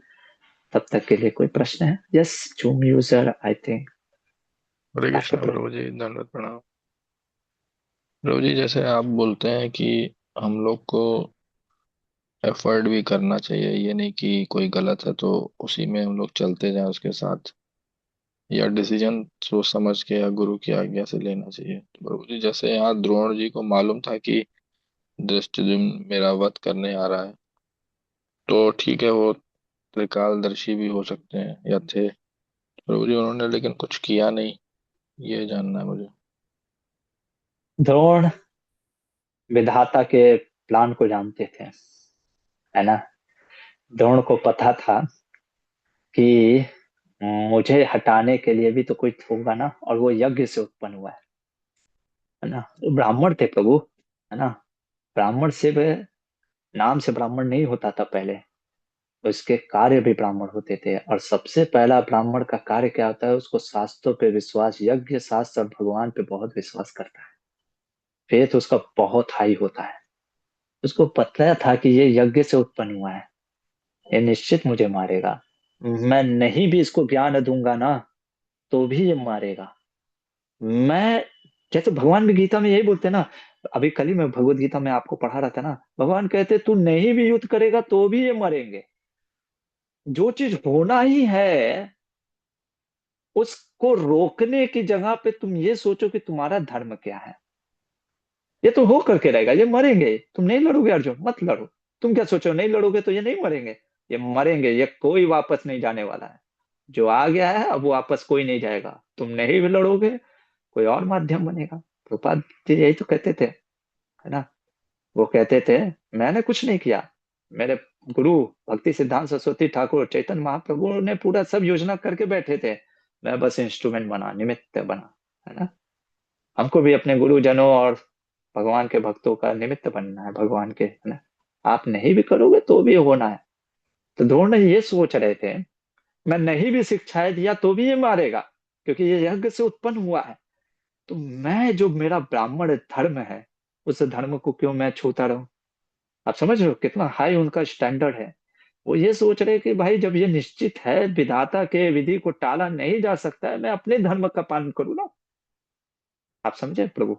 तब तक के लिए कोई प्रश्न है? Yes, zoom user I think. Hare Krishna प्रभु जी, दंडवत प्रणाम। प्रभु जी, जैसे आप बोलते हैं कि हम लोग को एफर्ट भी करना चाहिए, ये नहीं कि कोई गलत है तो उसी में हम लोग चलते जाएं उसके साथ, या डिसीजन सोच समझ के या गुरु की आज्ञा से लेना चाहिए। तो प्रभु जी, जैसे यहाँ द्रोण जी को मालूम था कि दृष्टिद्युम्न मेरा वध करने आ रहा है, तो ठीक है, वो त्रिकालदर्शी भी हो सकते हैं या थे प्रभु जी, उन्होंने लेकिन कुछ किया नहीं, ये जानना है मुझे। द्रोण विधाता के प्लान को जानते थे, है ना। द्रोण को पता था कि मुझे हटाने के लिए भी तो कोई होगा ना, और वो यज्ञ से उत्पन्न हुआ है ना। वो ब्राह्मण थे प्रभु, है ना। ब्राह्मण से नाम से ब्राह्मण नहीं होता था पहले, उसके कार्य भी ब्राह्मण होते थे। और सबसे पहला ब्राह्मण का कार्य क्या होता है, उसको शास्त्रों पे विश्वास, यज्ञ शास्त्र और भगवान पे बहुत विश्वास करता है। फेथ उसका बहुत हाई होता है। उसको पता था कि ये यज्ञ से उत्पन्न हुआ है, ये निश्चित मुझे मारेगा। मैं नहीं भी इसको ज्ञान दूंगा ना तो भी ये मारेगा। मैं, जैसे भगवान भी गीता में यही बोलते हैं ना। अभी कल ही मैं भगवत गीता में आपको पढ़ा रहा था ना, भगवान कहते तू नहीं भी युद्ध करेगा तो भी ये मरेंगे। जो चीज होना ही है उसको रोकने की जगह पे तुम ये सोचो कि तुम्हारा धर्म क्या है। ये तो हो करके रहेगा, ये मरेंगे। तुम नहीं लड़ोगे अर्जुन, मत लड़ो। तुम क्या सोचो नहीं लड़ोगे तो ये नहीं मरेंगे? ये मरेंगे, ये कोई वापस नहीं जाने वाला है। जो आ गया है अब वापस कोई नहीं जाएगा। तुम नहीं भी लड़ोगे, कोई और माध्यम बनेगा। प्रभुपाद जी यही तो कहते थे, है ना। वो कहते थे मैंने कुछ नहीं किया, मेरे गुरु भक्ति सिद्धांत सरस्वती ठाकुर चैतन्य महाप्रभु ने पूरा सब योजना करके बैठे थे। मैं बस इंस्ट्रूमेंट बना, निमित्त बना। है ना। हमको भी अपने गुरुजनों और भगवान के भक्तों का निमित्त बनना है भगवान के, है ना। आप नहीं भी करोगे तो भी होना है। तो द्रोण ये सोच रहे थे, मैं नहीं भी शिक्षाएं दिया तो भी ये मारेगा, क्योंकि ये यज्ञ से उत्पन्न हुआ है। तो मैं जो मेरा ब्राह्मण धर्म है, उस धर्म को क्यों मैं छूता रहूं। आप समझ रहे हो कितना हाई उनका स्टैंडर्ड है। वो ये सोच रहे कि भाई जब ये निश्चित है, विधाता के विधि को टाला नहीं जा सकता है, मैं अपने धर्म का पालन करूँ ना। आप समझे प्रभु।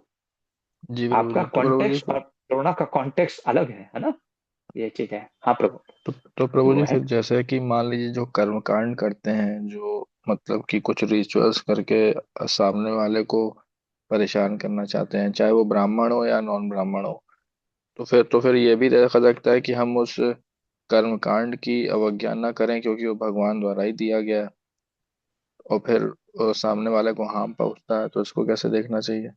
जी प्रभु आपका जी। तो प्रभु जी कॉन्टेक्स्ट और करुणा का कॉन्टेक्स्ट अलग है ना। ये चीज है, हाँ प्रभु। तो प्रभु वो जी है। फिर जैसे कि मान लीजिए जो कर्म कांड करते हैं, जो मतलब कि कुछ रिचुअल्स करके सामने वाले को परेशान करना चाहते हैं, चाहे वो ब्राह्मण हो या नॉन ब्राह्मण हो, तो फिर ये भी देखा सकता है कि हम उस कर्म कांड की अवज्ञा न करें, क्योंकि वो भगवान द्वारा ही दिया गया है, और फिर सामने वाले को हार्म पहुंचता है, तो इसको कैसे देखना चाहिए?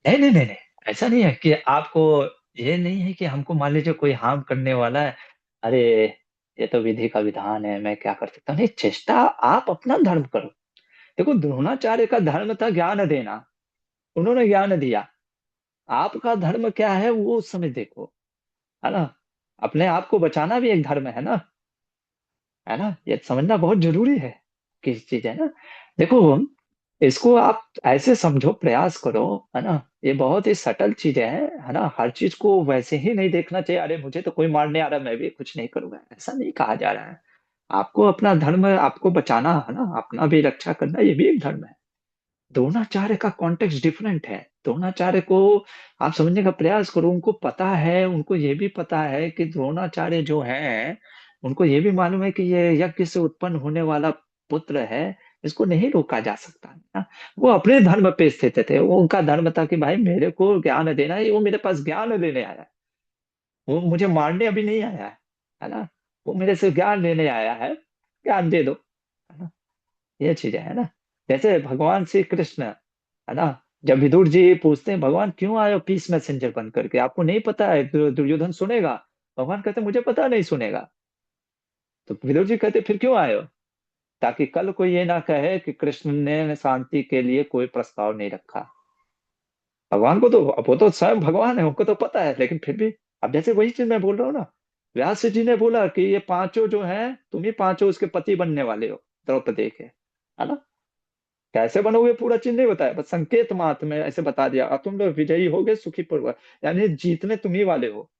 नहीं नहीं नहीं नहीं, ऐसा नहीं है कि आपको, ये नहीं है कि हमको मान लीजिए कोई हार्म करने वाला है, अरे ये तो विधि का विधान है, मैं क्या कर सकता हूँ। नहीं, चेष्टा आप अपना धर्म करो। देखो द्रोणाचार्य का धर्म था ज्ञान देना, उन्होंने ज्ञान दिया। आपका धर्म क्या है वो उस समय देखो, है ना। अपने आप को बचाना भी एक धर्म है ना। ये समझना बहुत जरूरी है किस चीज है ना। देखो इसको आप ऐसे समझो, प्रयास करो, है ना। ये बहुत ही सटल चीज है ना। हर चीज को वैसे ही नहीं देखना चाहिए, अरे मुझे तो कोई मारने आ रहा है मैं भी कुछ नहीं करूंगा, ऐसा नहीं कहा जा रहा है। आपको अपना धर्म आपको बचाना है ना, अपना भी रक्षा करना ये भी एक धर्म है। द्रोणाचार्य का कॉन्टेक्स्ट डिफरेंट है। द्रोणाचार्य को आप समझने का प्रयास करो, उनको पता है, उनको ये भी पता है कि द्रोणाचार्य जो है, उनको ये भी मालूम है कि ये यज्ञ से उत्पन्न होने वाला पुत्र है, इसको नहीं रोका जा सकता है ना। वो अपने धर्म पे स्थित थे, वो उनका धर्म था कि भाई मेरे को ज्ञान देना है, वो मेरे पास ज्ञान लेने आया है, वो मुझे मारने अभी नहीं आया है ना। वो मेरे से ज्ञान लेने आया है, ज्ञान दे दो, है ना। ये चीजें है ना। जैसे भगवान श्री कृष्ण, है ना, जब विदुर जी पूछते हैं भगवान क्यों आए हो पीस मैसेंजर बन करके, आपको नहीं पता है दुर्योधन सुनेगा। भगवान कहते मुझे पता नहीं सुनेगा। तो विदुर जी कहते फिर क्यों आए हो, ताकि कल कोई ये ना कहे कि कृष्ण ने शांति के लिए कोई प्रस्ताव नहीं रखा। भगवान को तो, अब वो तो स्वयं भगवान है, उनको तो पता है, लेकिन फिर भी अब जैसे वही चीज मैं बोल रहा हूँ ना। व्यास जी ने बोला कि ये पांचों जो हैं, तुम ही पांचों उसके पति बनने वाले हो, द्रौपदी के, है ना। कैसे बनोगे पूरा चीज नहीं बताया, बस संकेत मात्र में ऐसे बता दिया, अब तुम लोग विजयी हो गए सुखी पूर्वक, यानी जीतने तुम ही वाले हो।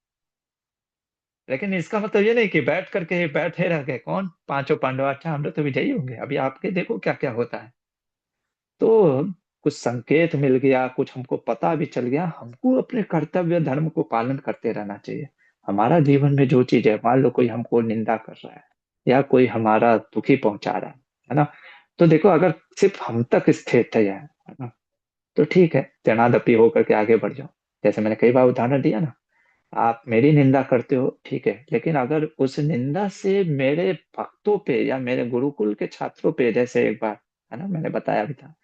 लेकिन इसका मतलब ये नहीं कि बैठ करके बैठे रह गए कौन पांचों पांडव, अच्छा हम लोग तो विजयी होंगे, अभी आपके देखो क्या क्या होता है। तो कुछ संकेत मिल गया, कुछ हमको पता भी चल गया, हमको अपने कर्तव्य धर्म को पालन करते रहना चाहिए। हमारा जीवन में जो चीज है, मान लो कोई हमको निंदा कर रहा है या कोई हमारा दुखी पहुंचा रहा है ना। तो देखो अगर सिर्फ हम तक स्थित है ना, तो ठीक है, तेनादपी होकर के आगे बढ़ जाओ। जैसे मैंने कई बार उदाहरण दिया ना, आप मेरी निंदा करते हो ठीक है, लेकिन अगर उस निंदा से मेरे भक्तों पे या मेरे गुरुकुल के छात्रों पे, जैसे एक बार, है ना, मैंने बताया भी था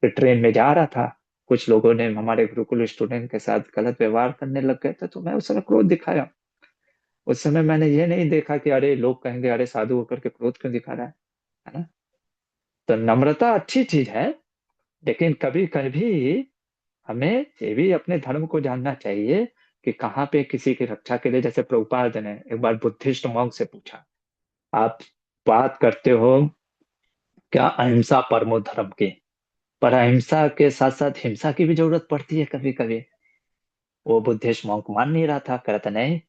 कि ट्रेन में जा रहा था, कुछ लोगों ने हमारे गुरुकुल स्टूडेंट के साथ गलत व्यवहार करने लग गए थे, तो मैं उस समय क्रोध दिखाया। उस समय मैंने ये नहीं देखा कि अरे लोग कहेंगे अरे साधु होकर के क्रोध क्यों दिखा रहा है ना। तो नम्रता अच्छी चीज है, लेकिन कभी कभी हमें ये भी अपने धर्म को जानना चाहिए कि कहाँ पे किसी की रक्षा के लिए, जैसे प्रभुपाद ने एक बार बुद्धिस्ट मॉन्क से पूछा, आप बात करते हो क्या अहिंसा परमो धर्म की, पर अहिंसा के साथ साथ हिंसा की भी जरूरत पड़ती है कभी कभी। वो बुद्धिस्ट मॉन्क मान नहीं रहा था, कहता नहीं।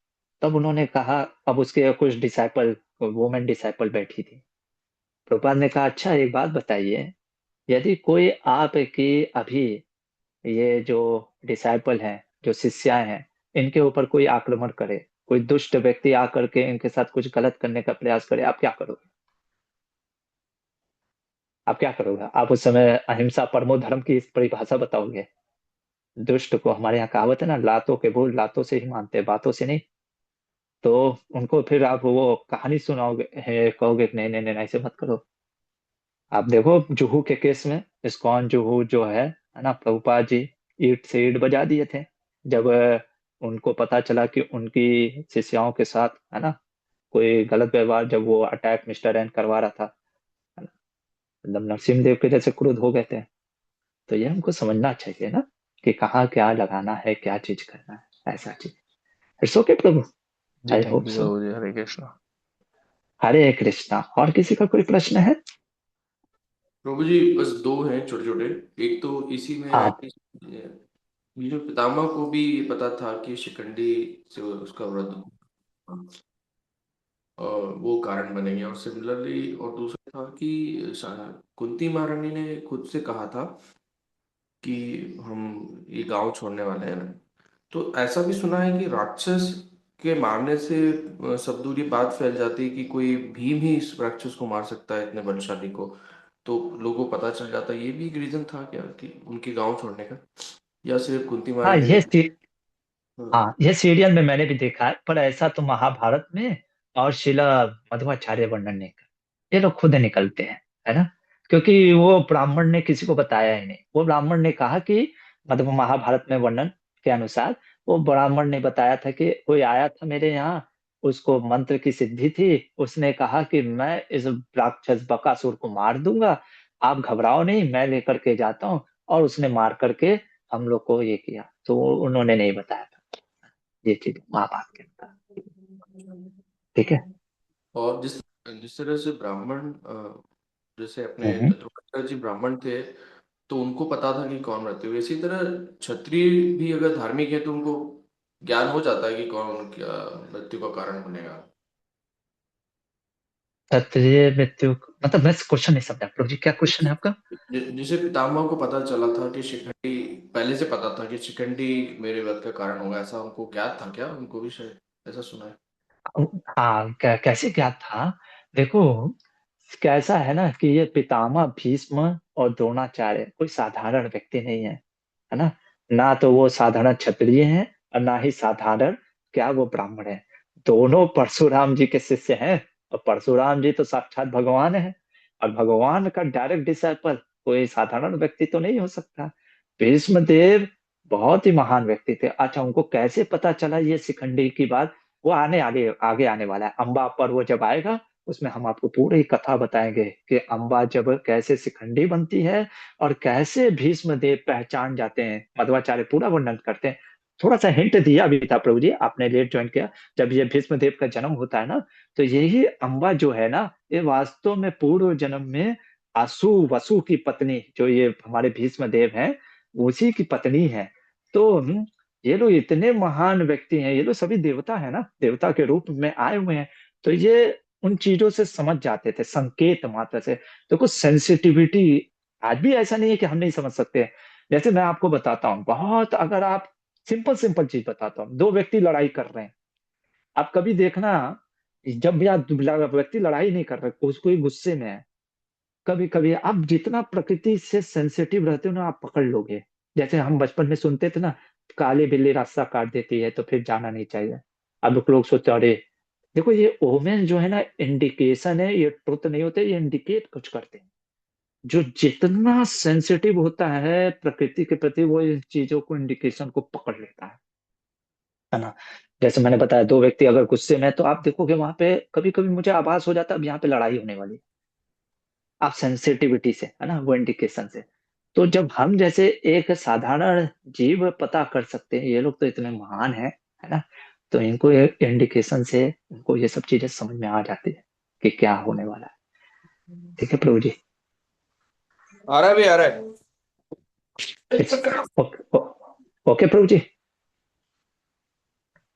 तब उन्होंने कहा, अब उसके कुछ डिसाइपल, वुमेन डिसाइपल बैठी थी। प्रभुपाद ने कहा अच्छा एक बात बताइए, यदि कोई आपकी अभी, ये जो डिसाइपल हैं, जो शिष्याएं हैं, इनके ऊपर कोई आक्रमण करे, कोई दुष्ट व्यक्ति आकर के इनके साथ कुछ गलत करने का प्रयास करे, आप क्या करोगे। आप क्या करोगे, आप उस समय अहिंसा परमो धर्म की इस परिभाषा बताओगे। दुष्ट को, हमारे यहाँ कहावत है ना, लातों के बोल लातों से ही मानते हैं, बातों से नहीं। तो उनको फिर आप वो कहानी सुनाओगे, है कहोगे कि नहीं नहीं नहीं ऐसे मत करो। आप देखो जुहू के केस में, इस्कॉन जुहू जो है ना, प्रभुपाद जी ईंट से ईंट बजा दिए थे। जब उनको पता चला कि उनकी शिष्याओं के साथ, है ना, कोई गलत व्यवहार, जब वो अटैक मिस्टर एन करवा रहा था, है ना, मतलब नरसिंह देव के जैसे क्रुद्ध हो गए थे। तो ये हमको समझना चाहिए ना कि कहाँ क्या लगाना है, क्या चीज करना है, ऐसा चीज। इट्स ओके प्रभु। Ji I thank hope you so. प्रभु जी, हरे कृष्णा। हरे कृष्णा। और किसी का कोई प्रश्न है? प्रभु जी बस दो हैं छोटे छोटे। एक तो इसी में है आप। कि भीष्म पितामह को भी ये पता था कि शिखंडी से उसका वध वो कारण बनेंगे, और सिमिलरली और दूसरा था कि कुंती महारानी ने खुद से कहा था कि हम ये गांव छोड़ने वाले हैं। तो ऐसा भी सुना है कि राक्षस के मारने से सब दूर ये बात फैल जाती है कि कोई भीम ही इस राक्षस को मार सकता है, इतने बलशाली को। तो लोगों को पता चल जाता है। ये भी एक रीजन था क्या कि उनके गांव छोड़ने का, या सिर्फ कुंती हाँ, महारानी ने? हाँ। हाँ, ये सीरियल में मैंने भी देखा है, पर ऐसा तो महाभारत में और शिला मध्वाचार्य वर्णन नहीं कर। ये लोग खुद निकलते हैं, है ना। क्योंकि वो ब्राह्मण ने किसी को बताया ही नहीं। वो ब्राह्मण ने कहा कि मतलब महाभारत में वर्णन के अनुसार वो ब्राह्मण ने बताया था कि कोई आया था मेरे यहाँ, उसको मंत्र की सिद्धि थी। उसने कहा कि मैं इस राक्षस बकासुर को मार दूंगा, आप घबराओ नहीं, मैं लेकर के जाता हूँ। और उसने मार करके हम लोग को ये किया, तो उन्होंने नहीं बताया था ये चीज महाभारत के अंदर। ठीक है। और जिस जिस तरह से ब्राह्मण जैसे अपने हम्म। ध्रुवाचार्य जी ब्राह्मण थे, तो उनको पता था कि कौन मृत्यु है। इसी तरह क्षत्रिय भी अगर धार्मिक है तो उनको ज्ञान हो जाता है कि कौन क्या मृत्यु का कारण बनेगा। क्षत्रिय मृत्यु मतलब मैं क्वेश्चन नहीं समझा प्रभु जी, क्या क्वेश्चन है आपका? जिसे पितामह को पता चला था कि शिखंडी, पहले से पता था कि शिखंडी मेरे वध का कारण होगा, ऐसा उनको ज्ञात था क्या? उनको भी शायद ऐसा सुना है। हाँ, कैसे क्या था? देखो, कैसा है ना कि ये पितामह भीष्म और द्रोणाचार्य कोई साधारण व्यक्ति नहीं है, है ना। ना तो वो साधारण क्षत्रिय हैं और ना ही साधारण क्या वो ब्राह्मण है। दोनों परशुराम जी के शिष्य हैं। और परशुराम जी तो साक्षात भगवान है। और भगवान का डायरेक्ट डिसाइपल कोई साधारण व्यक्ति तो नहीं हो सकता। भीष्म देव बहुत ही महान व्यक्ति थे। अच्छा, उनको कैसे पता चला ये शिखंडी की बात? वो आने आगे आगे आने वाला है। अम्बा पर वो जब आएगा, उसमें हम आपको पूरी कथा बताएंगे कि अम्बा जब कैसे शिखंडी बनती है और कैसे भीष्म देव पहचान जाते हैं। मध्वाचार्य पूरा वर्णन करते हैं। थोड़ा सा हिंट दिया भी था प्रभु जी, आपने लेट ज्वाइन किया। जब ये भीष्म देव का जन्म होता है ना, तो यही अम्बा जो है ना, ये वास्तव में पूर्व जन्म में आसु वसु की पत्नी, जो ये हमारे भीष्म देव हैं, उसी की पत्नी है। तो ये लोग इतने महान व्यक्ति हैं, ये लोग सभी देवता है ना, देवता के रूप में आए हुए हैं। तो ये उन चीजों से समझ जाते थे संकेत मात्र से। तो कुछ सेंसिटिविटी आज भी ऐसा नहीं है कि हम नहीं समझ सकते। जैसे मैं आपको बताता हूँ, बहुत अगर आप सिंपल सिंपल चीज बताता हूँ, दो व्यक्ति लड़ाई कर रहे हैं। आप कभी देखना, जब भी आप व्यक्ति लड़ाई नहीं कर रहे, कोई गुस्से में है, कभी कभी आप जितना प्रकृति से सेंसिटिव रहते हो ना, आप पकड़ लोगे। जैसे हम बचपन में सुनते थे ना, काली बिल्ली रास्ता काट देती है तो फिर जाना नहीं चाहिए। अब लोग सोचते हैं, अरे देखो ये ओमेन जो है ना, इंडिकेशन है, ये ट्रुथ नहीं होते, ये इंडिकेट कुछ करते हैं। जो जितना सेंसिटिव होता है प्रकृति के प्रति, वो इन चीजों को, इंडिकेशन को पकड़ लेता है ना। जैसे मैंने बताया, दो व्यक्ति अगर गुस्से में है, तो आप देखोगे वहां पे कभी कभी मुझे आभास हो जाता है अब यहाँ पे लड़ाई होने वाली है। आप सेंसिटिविटी से, है ना, वो इंडिकेशन से। तो जब हम जैसे एक साधारण जीव पता कर सकते हैं, ये लोग तो इतने महान हैं, है ना। तो इनको एक इंडिकेशन से इनको ये सब चीजें समझ में आ जाती है कि क्या होने वाला है। ठीक है प्रभु जी। आ रहा है भी, आ रहा है। ओके। ओके प्रभु जी।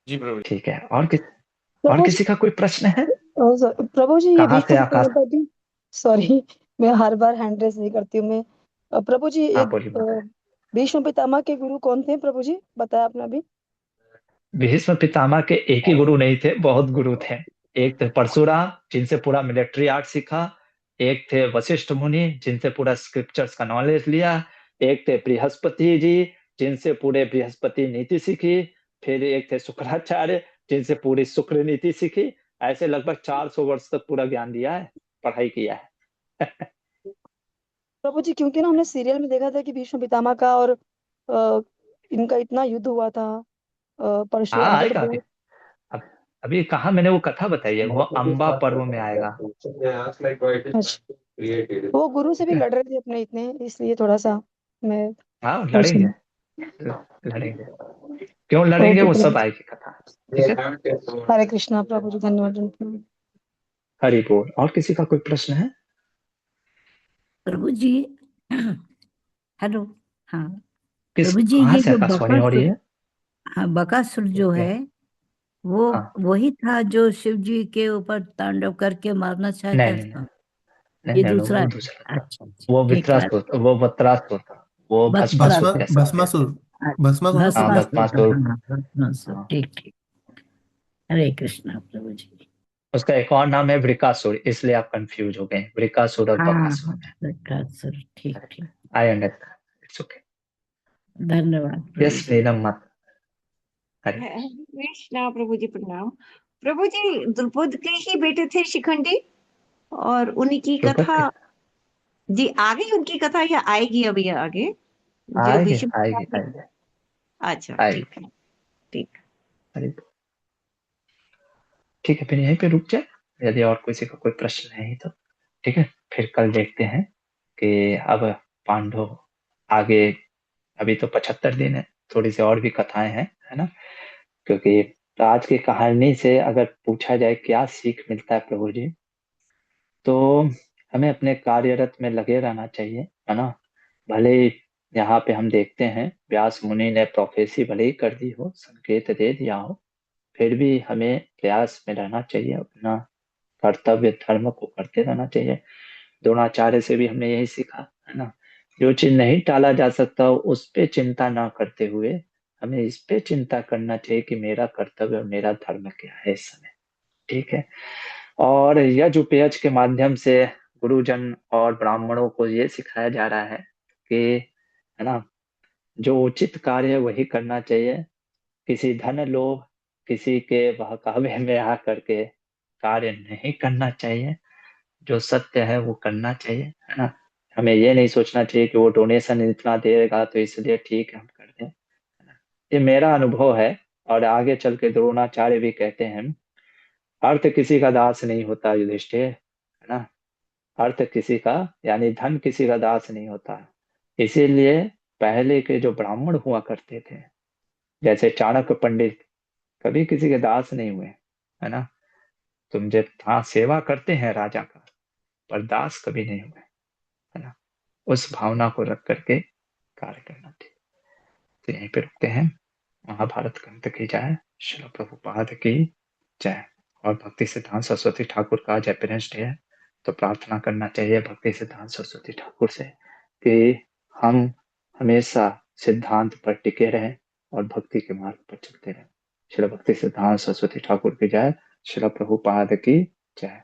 जी प्रभु। ठीक है। और प्रभु जी, किसी का कोई प्रश्न है? प्रभु जी ये कहाँ से भीष्म आकाश? पितामह, सॉरी मैं हर बार हैंड रेस नहीं करती हूँ मैं। प्रभु जी ये हाँ बोलिए बताए। भीष्म पितामह के गुरु कौन थे प्रभु जी, बताया आपने अभी। भीष्म पितामह के एक ही गुरु नहीं थे, बहुत गुरु थे। एक थे परशुराम, जिनसे पूरा मिलिट्री आर्ट सीखा। एक थे वशिष्ठ मुनि, जिनसे पूरा स्क्रिप्चर्स का नॉलेज लिया। एक थे बृहस्पति जी, जिनसे पूरे बृहस्पति नीति सीखी। फिर एक थे शुक्राचार्य, जिनसे पूरी शुक्र नीति सीखी। ऐसे लगभग 400 वर्ष तक पूरा ज्ञान दिया है, पढ़ाई किया है। प्रभु जी क्योंकि ना हमने सीरियल में देखा था कि भीष्म पितामह का और अ, इनका इतना युद्ध हुआ था हाँ, परशुरामगढ़ आएगा पे। अभी। अब अभी कहाँ मैंने वो कथा बताई है, वो अम्बा पर्व में आएगा। अच्छा, वो गुरु से भी लड़ रहे थे अपने इतने, इसलिए थोड़ा सा। मैं हाँ पूछ लड़ेंगे, लूँ। लड़ेंगे, क्यों लड़ेंगे, ओके वो सब प्रभु। आएगी कथा। ठीक है, हरे कृष्णा प्रभु जी, धन्यवाद प्रभु। हरि बोल। और किसी का कोई प्रश्न है? प्रभु जी हेलो। हाँ किस, प्रभु जी, कहाँ ये से जो आकाशवाणी हो रही बकासुर, है? हाँ बकासुर जो ओके, है वो हाँ, वही था जो शिव जी के ऊपर तांडव करके मारना नहीं चाहता नहीं था? नहीं ये नहीं नहीं, दूसरा वो है? दूसरा था। अच्छा अच्छा, वो ठीक है। वित्रासुर, वो वत्रासुर था, वो बत्रा भस्मासुर से, कह सकते हैं। भस्मासुर। भस्मासुर ना हाँ प्रभु। भस्मासुर, भस्मासुर। हाँ भस्मासुर, हाँ, ठीक ठीक। हरे कृष्णा प्रभु जी। उसका एक और नाम है वृकासुर, इसलिए आप कंफ्यूज हो गए, वृकासुर और हाँ बकासुर हाँ, में। भस्मासुर, ठीक ठीक। I understand, it's okay. धन्यवाद प्रभु यस जी। नीलम मत। हरे हरे कृष्णा प्रभु जी, प्रणाम। प्रभु जी, द्रुपद के ही बेटे थे शिखंडी, और उन्हीं की द्रुपद कथा के, जी आ गई, उनकी कथा या आएगी अभी आगे, जो आएगी भीष्म आएगी पितामह। आएगी अच्छा आएगी। ठीक है, ठीक। हरे, ठीक है, फिर यहीं पे रुक जाए, यदि और किसी का कोई प्रश्न नहीं तो ठीक है, फिर कल देखते हैं कि अब पांडव आगे, अभी तो 75 दिन है, थोड़ी सी और भी कथाएं हैं, है ना, क्योंकि तो आज की कहानी से अगर पूछा जाए क्या सीख मिलता है प्रभु जी, तो हमें अपने कार्यरत में लगे रहना चाहिए, है ना। भले ही यहाँ पे हम देखते हैं व्यास मुनि ने प्रोफेसी भले ही कर दी हो, संकेत दे दिया हो, फिर भी हमें प्रयास में रहना चाहिए, अपना कर्तव्य धर्म को करते रहना चाहिए। द्रोणाचार्य से भी हमने यही सीखा, है ना, जो चीज नहीं टाला जा सकता उस पे चिंता ना करते हुए हमें इस पे चिंता करना चाहिए कि मेरा कर्तव्य और मेरा धर्म क्या है इस समय। ठीक है, और यज उपयज के माध्यम से गुरुजन और ब्राह्मणों को ये सिखाया जा रहा है कि, है ना, जो उचित कार्य है वही करना चाहिए, किसी धन लोभ, किसी के बहकावे में आकर के कार्य नहीं करना चाहिए, जो सत्य है वो करना चाहिए, है ना। हमें ये नहीं सोचना चाहिए कि वो डोनेशन इतना देगा तो इसलिए ठीक है हम कर दें, है ना। ये मेरा अनुभव है, और आगे चल के द्रोणाचार्य भी कहते हैं, अर्थ किसी का दास नहीं होता युधिष्ठिर, है ना। अर्थ किसी का, यानी धन किसी का दास नहीं होता। इसीलिए पहले के जो ब्राह्मण हुआ करते थे, जैसे चाणक्य पंडित, कभी किसी के दास नहीं हुए, है ना। तुम जब हाँ सेवा करते हैं राजा का, पर दास कभी नहीं हुए, है ना। उस भावना को रख करके कार्य करना चाहिए। तो यहीं पे रुकते हैं। महाभारत ग्रंथ की जय, श्रील प्रभुपाद की जय। और भक्ति सिद्धांत सरस्वती ठाकुर का आज अपीयरेंस डे है, तो प्रार्थना करना चाहिए भक्ति सिद्धांत सरस्वती ठाकुर से कि हम हमेशा सिद्धांत पर टिके रहें और भक्ति के मार्ग पर चलते रहें। श्रील भक्ति सिद्धांत सरस्वती ठाकुर की जय, श्रील प्रभुपाद की जय।